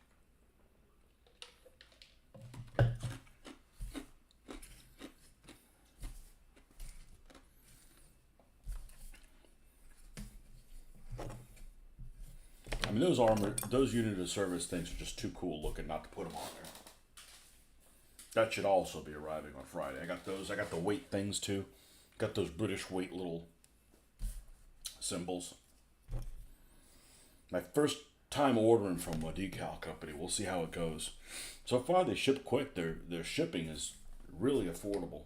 I mean, those unit of service things are just too cool looking not to put them on there. That should also be arriving on Friday. I got those. I got the weight things too. Got those British weight little symbols. My first time ordering from a decal company. We'll see how it goes. So far, they ship quick. Their shipping is really affordable.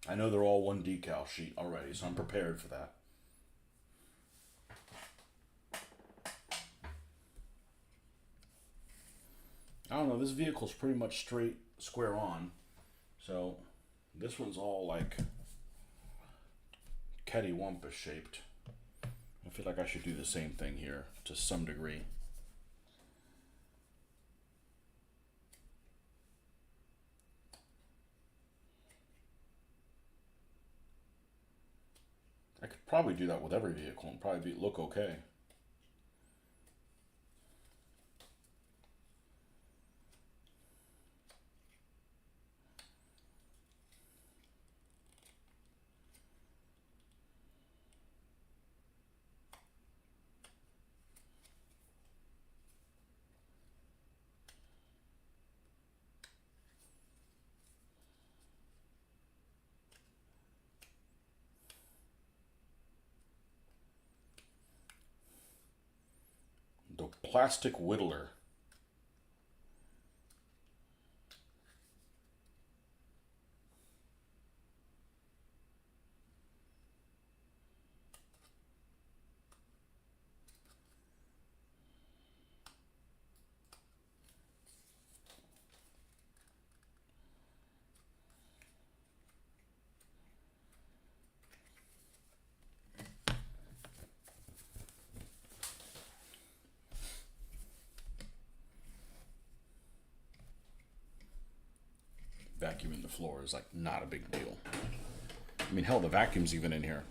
I know they're all one decal sheet already, so I'm prepared for that. I don't know, this vehicle's pretty much straight, square on. So, this one's all like cattywampus shaped. I feel like I should do the same thing here to some degree. I could probably do that with every vehicle and probably look okay. The plastic whittler. Vacuuming the floor is like not a big deal. I mean, hell, the vacuum's even in here.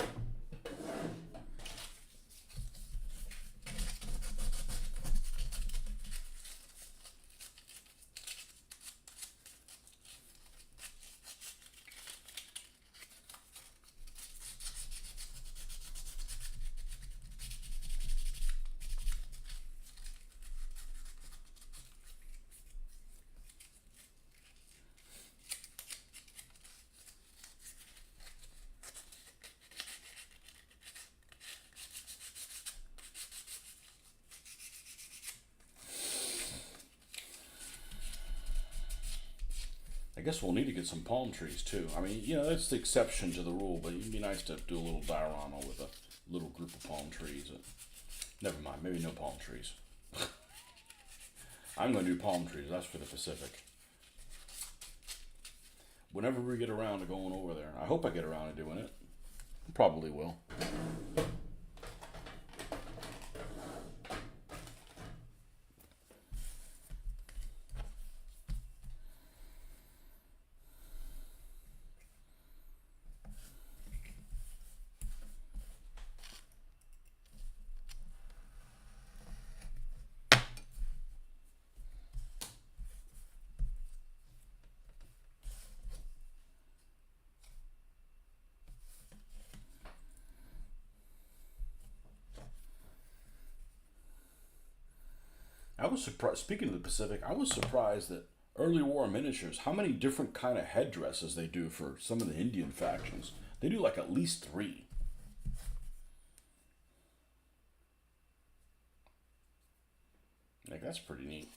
I guess we'll need to get some palm trees too. I mean, you know, that's the exception to the rule, but it'd be nice to do a little diorama with a little group of palm trees. Never mind, maybe no palm trees. I'm going to do palm trees, that's for the Pacific. Whenever we get around to going over there. I hope I get around to doing it. Probably will. I was surprised, speaking of the Pacific, I was surprised that early war miniatures, how many different kind of headdresses they do for some of the Indian factions. They do like at least 3. Like, that's pretty neat.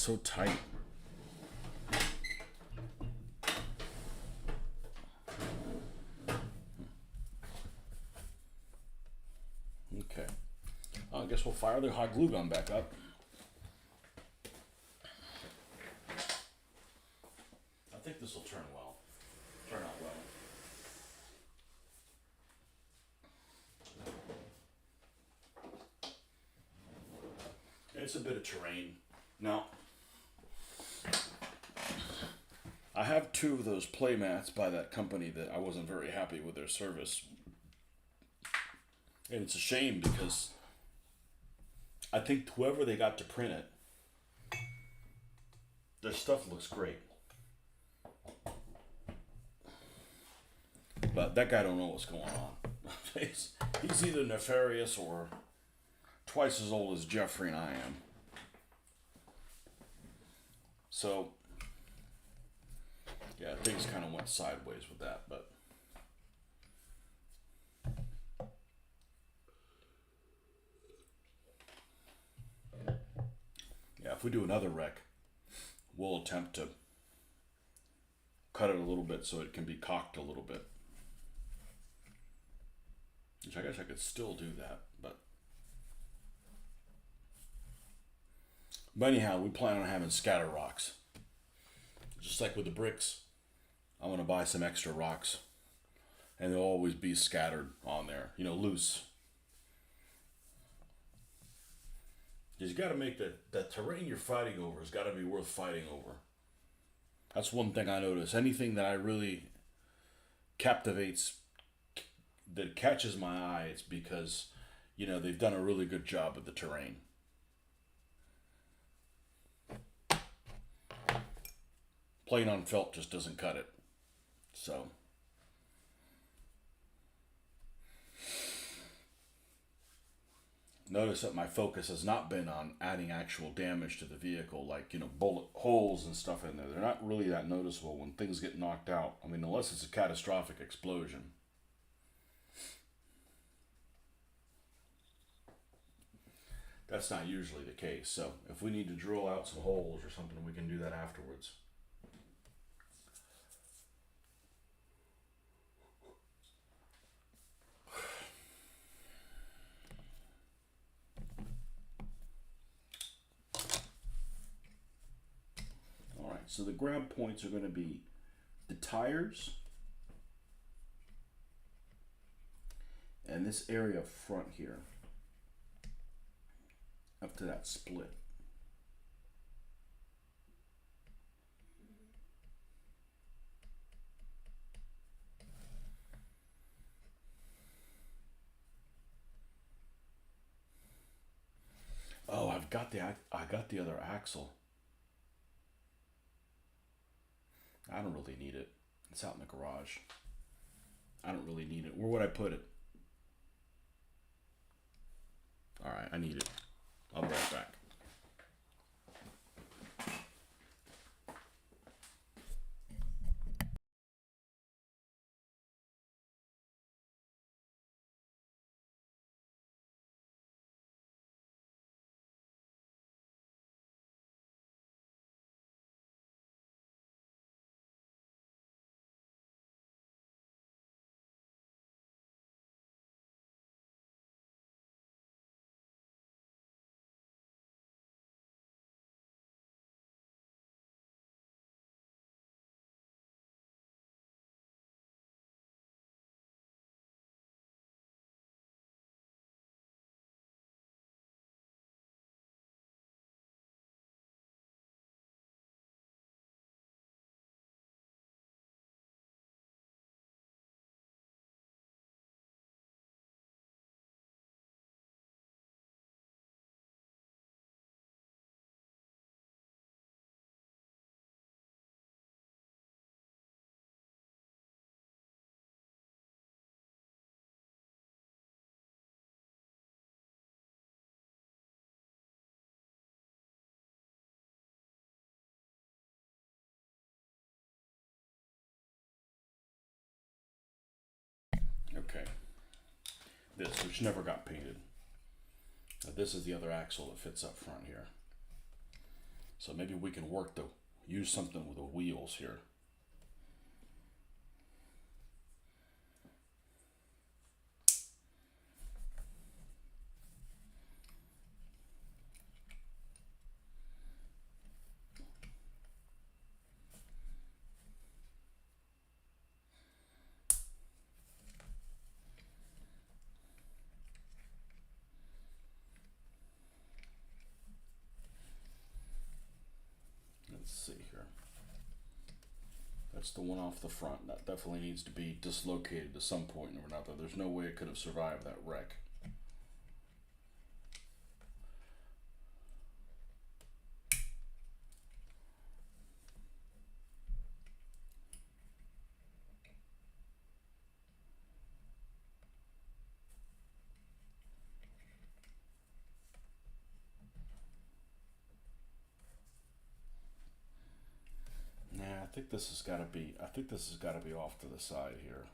so tight. Okay. I guess we'll fire the hot glue gun back up. I think this will turn out well. It's a bit of terrain. Now, I have two of those play mats by that company that I wasn't very happy with their service. And it's a shame because I think whoever they got to print it, their stuff looks great. But that guy don't know what's going on. he's either nefarious or twice as old as Jeffrey and I am. So, yeah, things kind of went sideways with that, but yeah, if we do another wreck, we'll attempt to cut it a little bit so it can be cocked a little bit. Which I guess I could still do that, but anyhow, we plan on having scatter rocks. Just like with the bricks, I'm gonna buy some extra rocks, and they'll always be scattered on there, loose. Because you got to make the terrain you're fighting over has got to be worth fighting over. That's one thing I notice. Anything that I really captivates, that catches my eye, it's because, they've done a really good job with the terrain. Plain on felt just doesn't cut it. So, notice that my focus has not been on adding actual damage to the vehicle, like, bullet holes and stuff in there. They're not really that noticeable when things get knocked out. I mean, unless it's a catastrophic explosion. That's not usually the case. So if we need to drill out some holes or something, we can do that afterwards. All right, so the grab points are going to be the tires and this area up front here, up to that split. Oh, I got the other axle. I don't really need it. It's out in the garage. I don't really need it. Where would I put it? All right, I need it. I'll be right back. Okay. This, which never got painted. This is the other axle that fits up front here. So maybe we can use something with the wheels here. Let's see here. That's the one off the front. That definitely needs to be dislocated at some point or another. There's no way it could have survived that wreck. I think this has got to be. I think this has got to be off to the side here.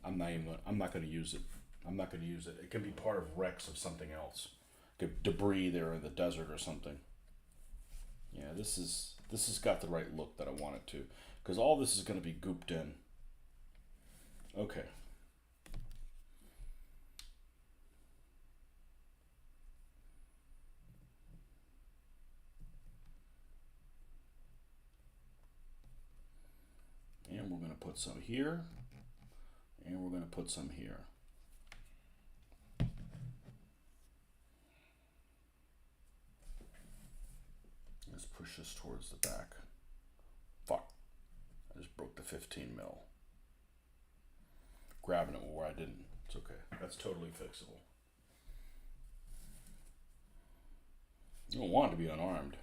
I'm not going to use it. I'm not going to use it. It can be part of wrecks of something else, debris there in the desert or something. Yeah, this has got the right look that I want it to, because all this is going to be gooped in. Okay. And we're going to put some here, and we're going to put some here. Let's push this towards the back. Fuck. I just broke the 15 mil. Grabbing it where I didn't. It's okay. That's totally fixable. You don't want it to be unarmed.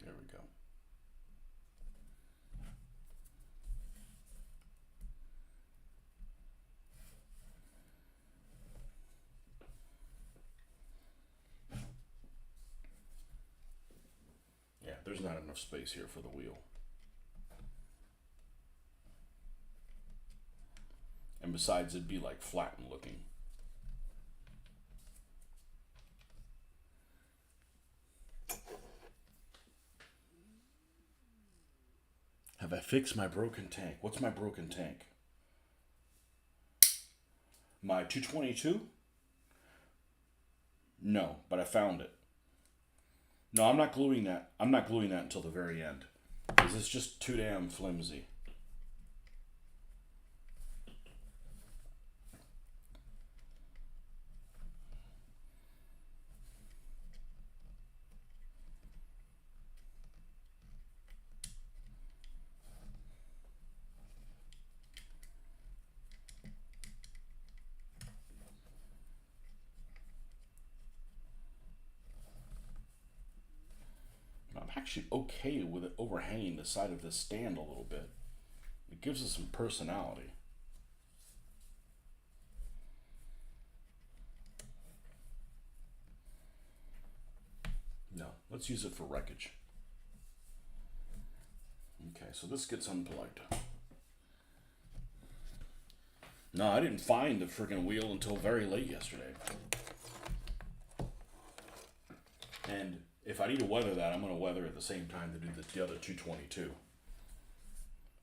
There we go. Yeah, there's not enough space here for the wheel. And besides, it'd be like flattened looking. Have I fixed my broken tank? What's my broken tank? My 222? No, but I found it. No, I'm not gluing that. I'm not gluing that until the very end. Because it's just too damn flimsy. I'm actually okay with it overhanging the side of this stand a little bit. It gives it some personality. No, let's use it for wreckage. Okay, so this gets unplugged. No, I didn't find the friggin' wheel until very late yesterday. And if I need to weather that, I'm going to weather at the same time to do the other 222.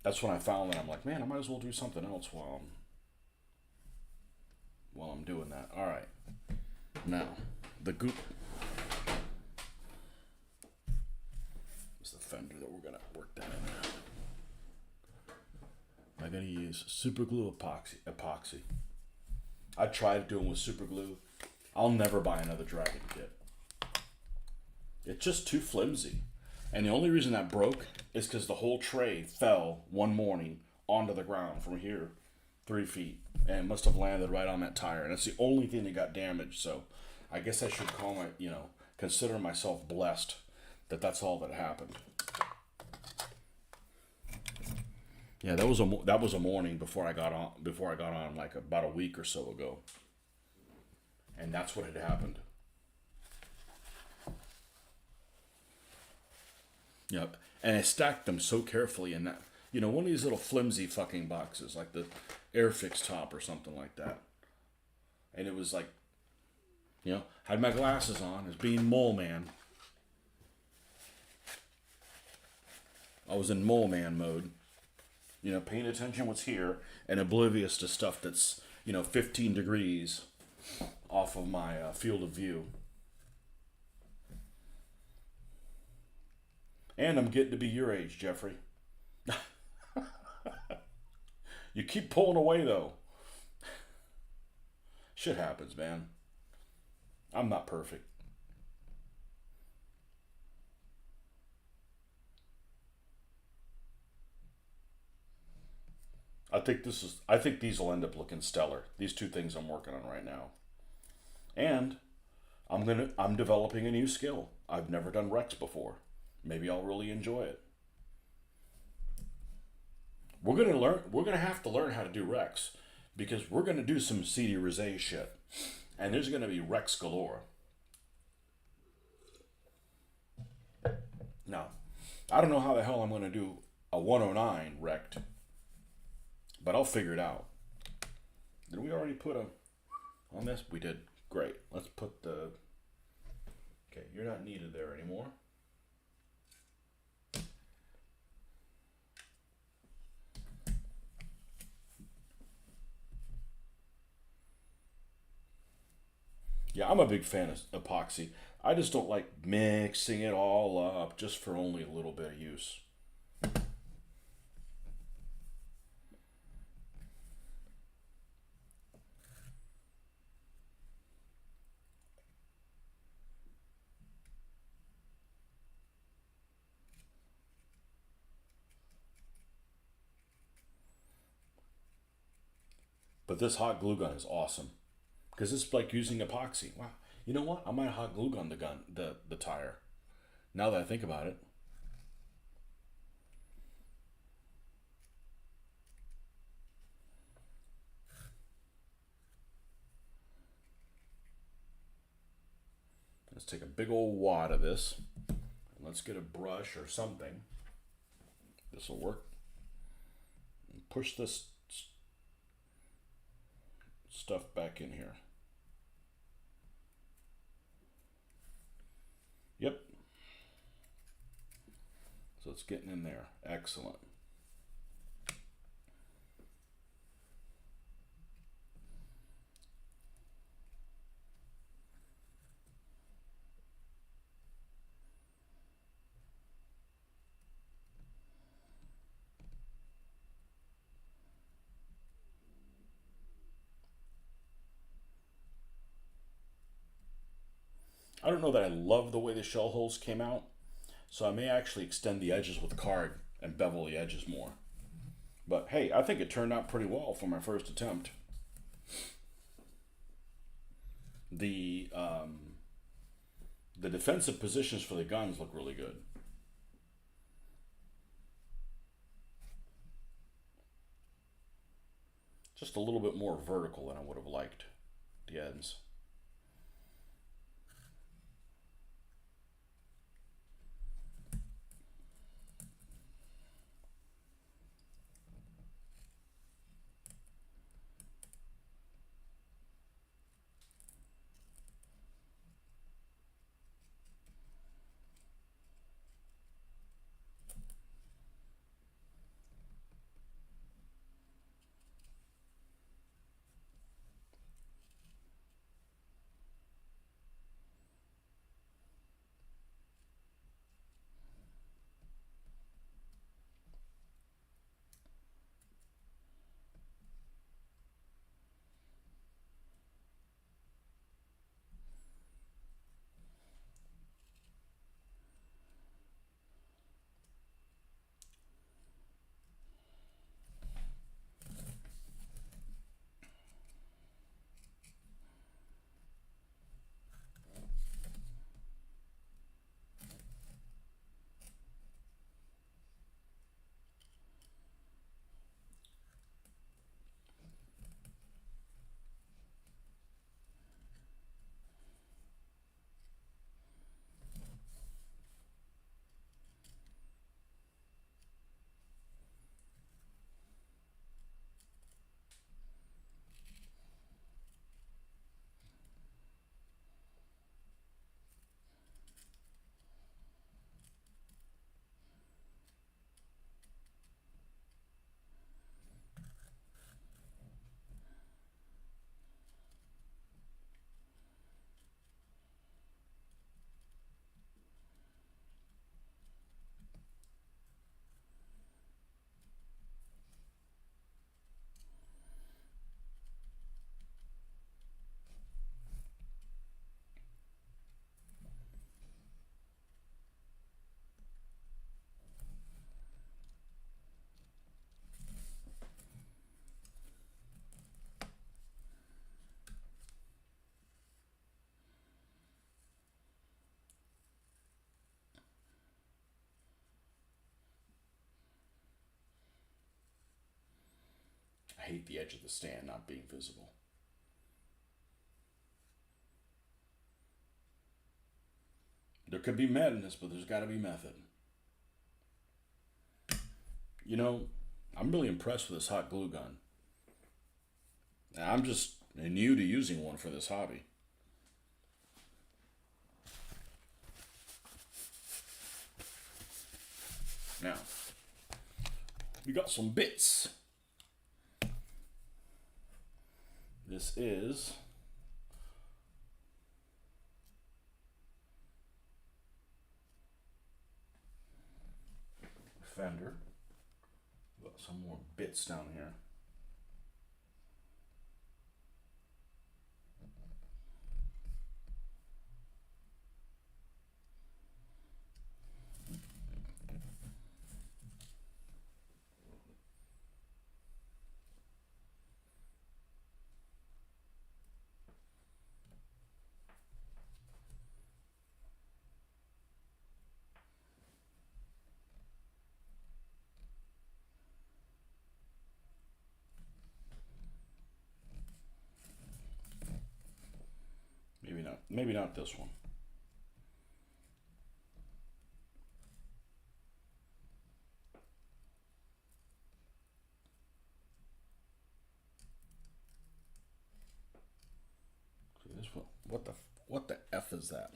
That's when I found that I'm like, man, I might as well do something else while I'm doing that. All right. Now, the goop is the fender that we're going to work that in there. I'm going to use super glue epoxy. I tried doing with super glue. I'll never buy another Dragon kit. It's just too flimsy. And the only reason that broke is because the whole tray fell one morning onto the ground from here. 3 feet, and it must have landed right on that tire. And it's the only thing that got damaged. So I guess I should call my, consider myself blessed that that's all that happened. Yeah, that was a morning before I got on like about a week or so ago, and that's what had happened. Yep, and I stacked them so carefully in that one of these little flimsy fucking boxes, like the Airfix top or something like that, and it was like, had my glasses on as being mole man. I was in mole man mode. Paying attention what's here and oblivious to stuff that's, 15 degrees off of my field of view. And I'm getting to be your age, Jeffrey. You keep pulling away, though. Shit happens, man. I'm not perfect. I think these will end up looking stellar. These two things I'm working on right now. And I'm developing a new skill. I've never done Rex before. Maybe I'll really enjoy it. We're gonna have to learn how to do Rex because we're gonna do some CD Rosé shit. And there's gonna be Rex galore. Now, I don't know how the hell I'm gonna do a 109 wrecked, but I'll figure it out. Did we already put a on this? We did. Great. Let's put the. Okay, you're not needed there anymore. Yeah, I'm a big fan of epoxy. I just don't like mixing it all up just for only a little bit of use. But this hot glue gun is awesome because it's like using epoxy. Wow. You know what? I might hot glue gun the tire. Now that I think about it. Let's take a big old wad of this. Let's get a brush or something. This will work. And push this stuff back in here. Yep. So it's getting in there. Excellent. I don't know that I love the way the shell holes came out, so I may actually extend the edges with card and bevel the edges more. But hey, I think it turned out pretty well for my first attempt. The the defensive positions for the guns look really good. Just a little bit more vertical than I would have liked the ends. I hate the edge of the stand not being visible. There could be madness, but there's got to be method. You know, I'm really impressed with this hot glue gun. I'm just new to using one for this hobby. Now, we got some bits. This is Fender. Got some more bits down here. Maybe not. Maybe not this one. See this one. What the F is that?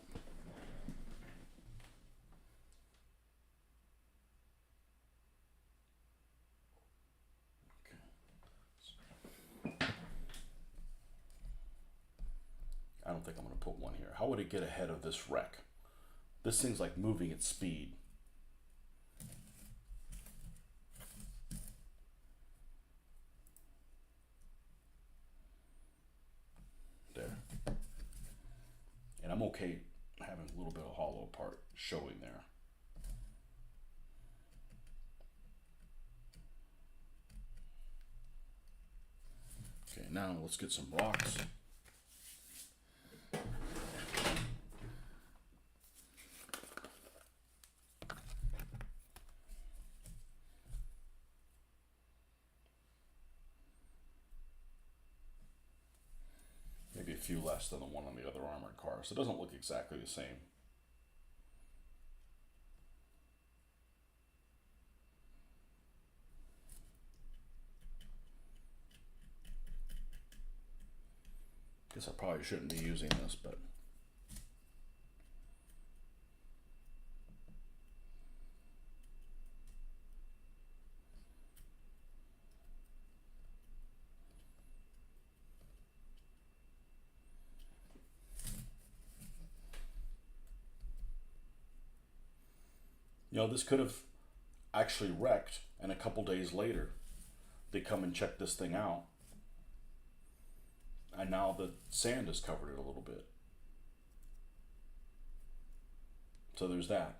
I don't think I'm going to put one here. How would it get ahead of this wreck? This thing's like moving at speed. There. And I'm okay having a little bit of hollow part showing there. Okay, now let's get some rocks. Maybe a few less than the one on the other armored car, so it doesn't look exactly the same. Guess I probably shouldn't be using this, but you know, this could have actually wrecked, and a couple days later, they come and check this thing out, and now the sand has covered it a little bit. So there's that.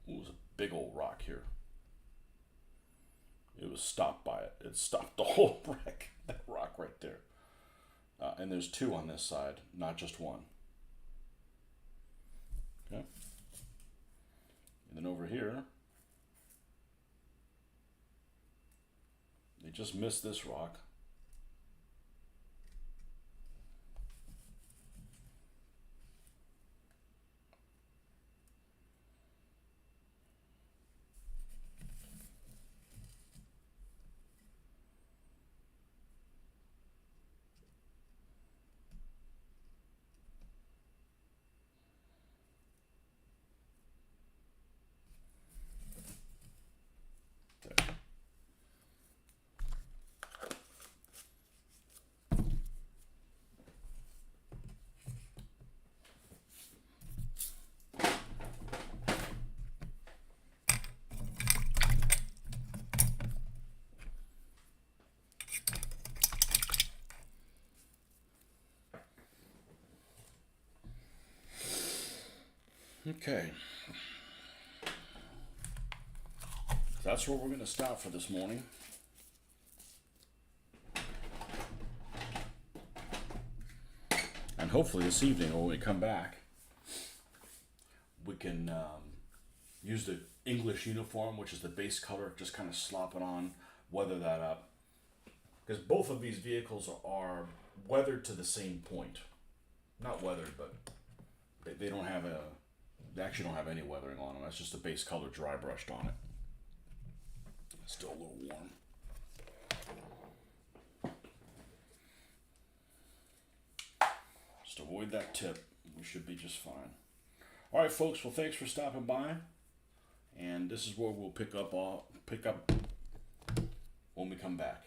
Ooh, there's a big old rock here. It was stopped by it. It stopped the whole wreck. That rock right there. And there's two on this side, not just one. Okay. And then over here, they just missed this rock. Okay. That's where we're going to stop for this morning. hopefully this evening, or when we come back, we can use the English uniform, which is the base color, just kind of slop it on, weather that up. Because both of these vehicles are weathered to the same point. Not weathered, but they don't have they actually don't have any weathering on them. That's just the base color dry brushed on it. It's still a little warm. Just avoid that tip. We should be just fine. All right, folks. Well, thanks for stopping by. And this is where we'll pick up when we come back.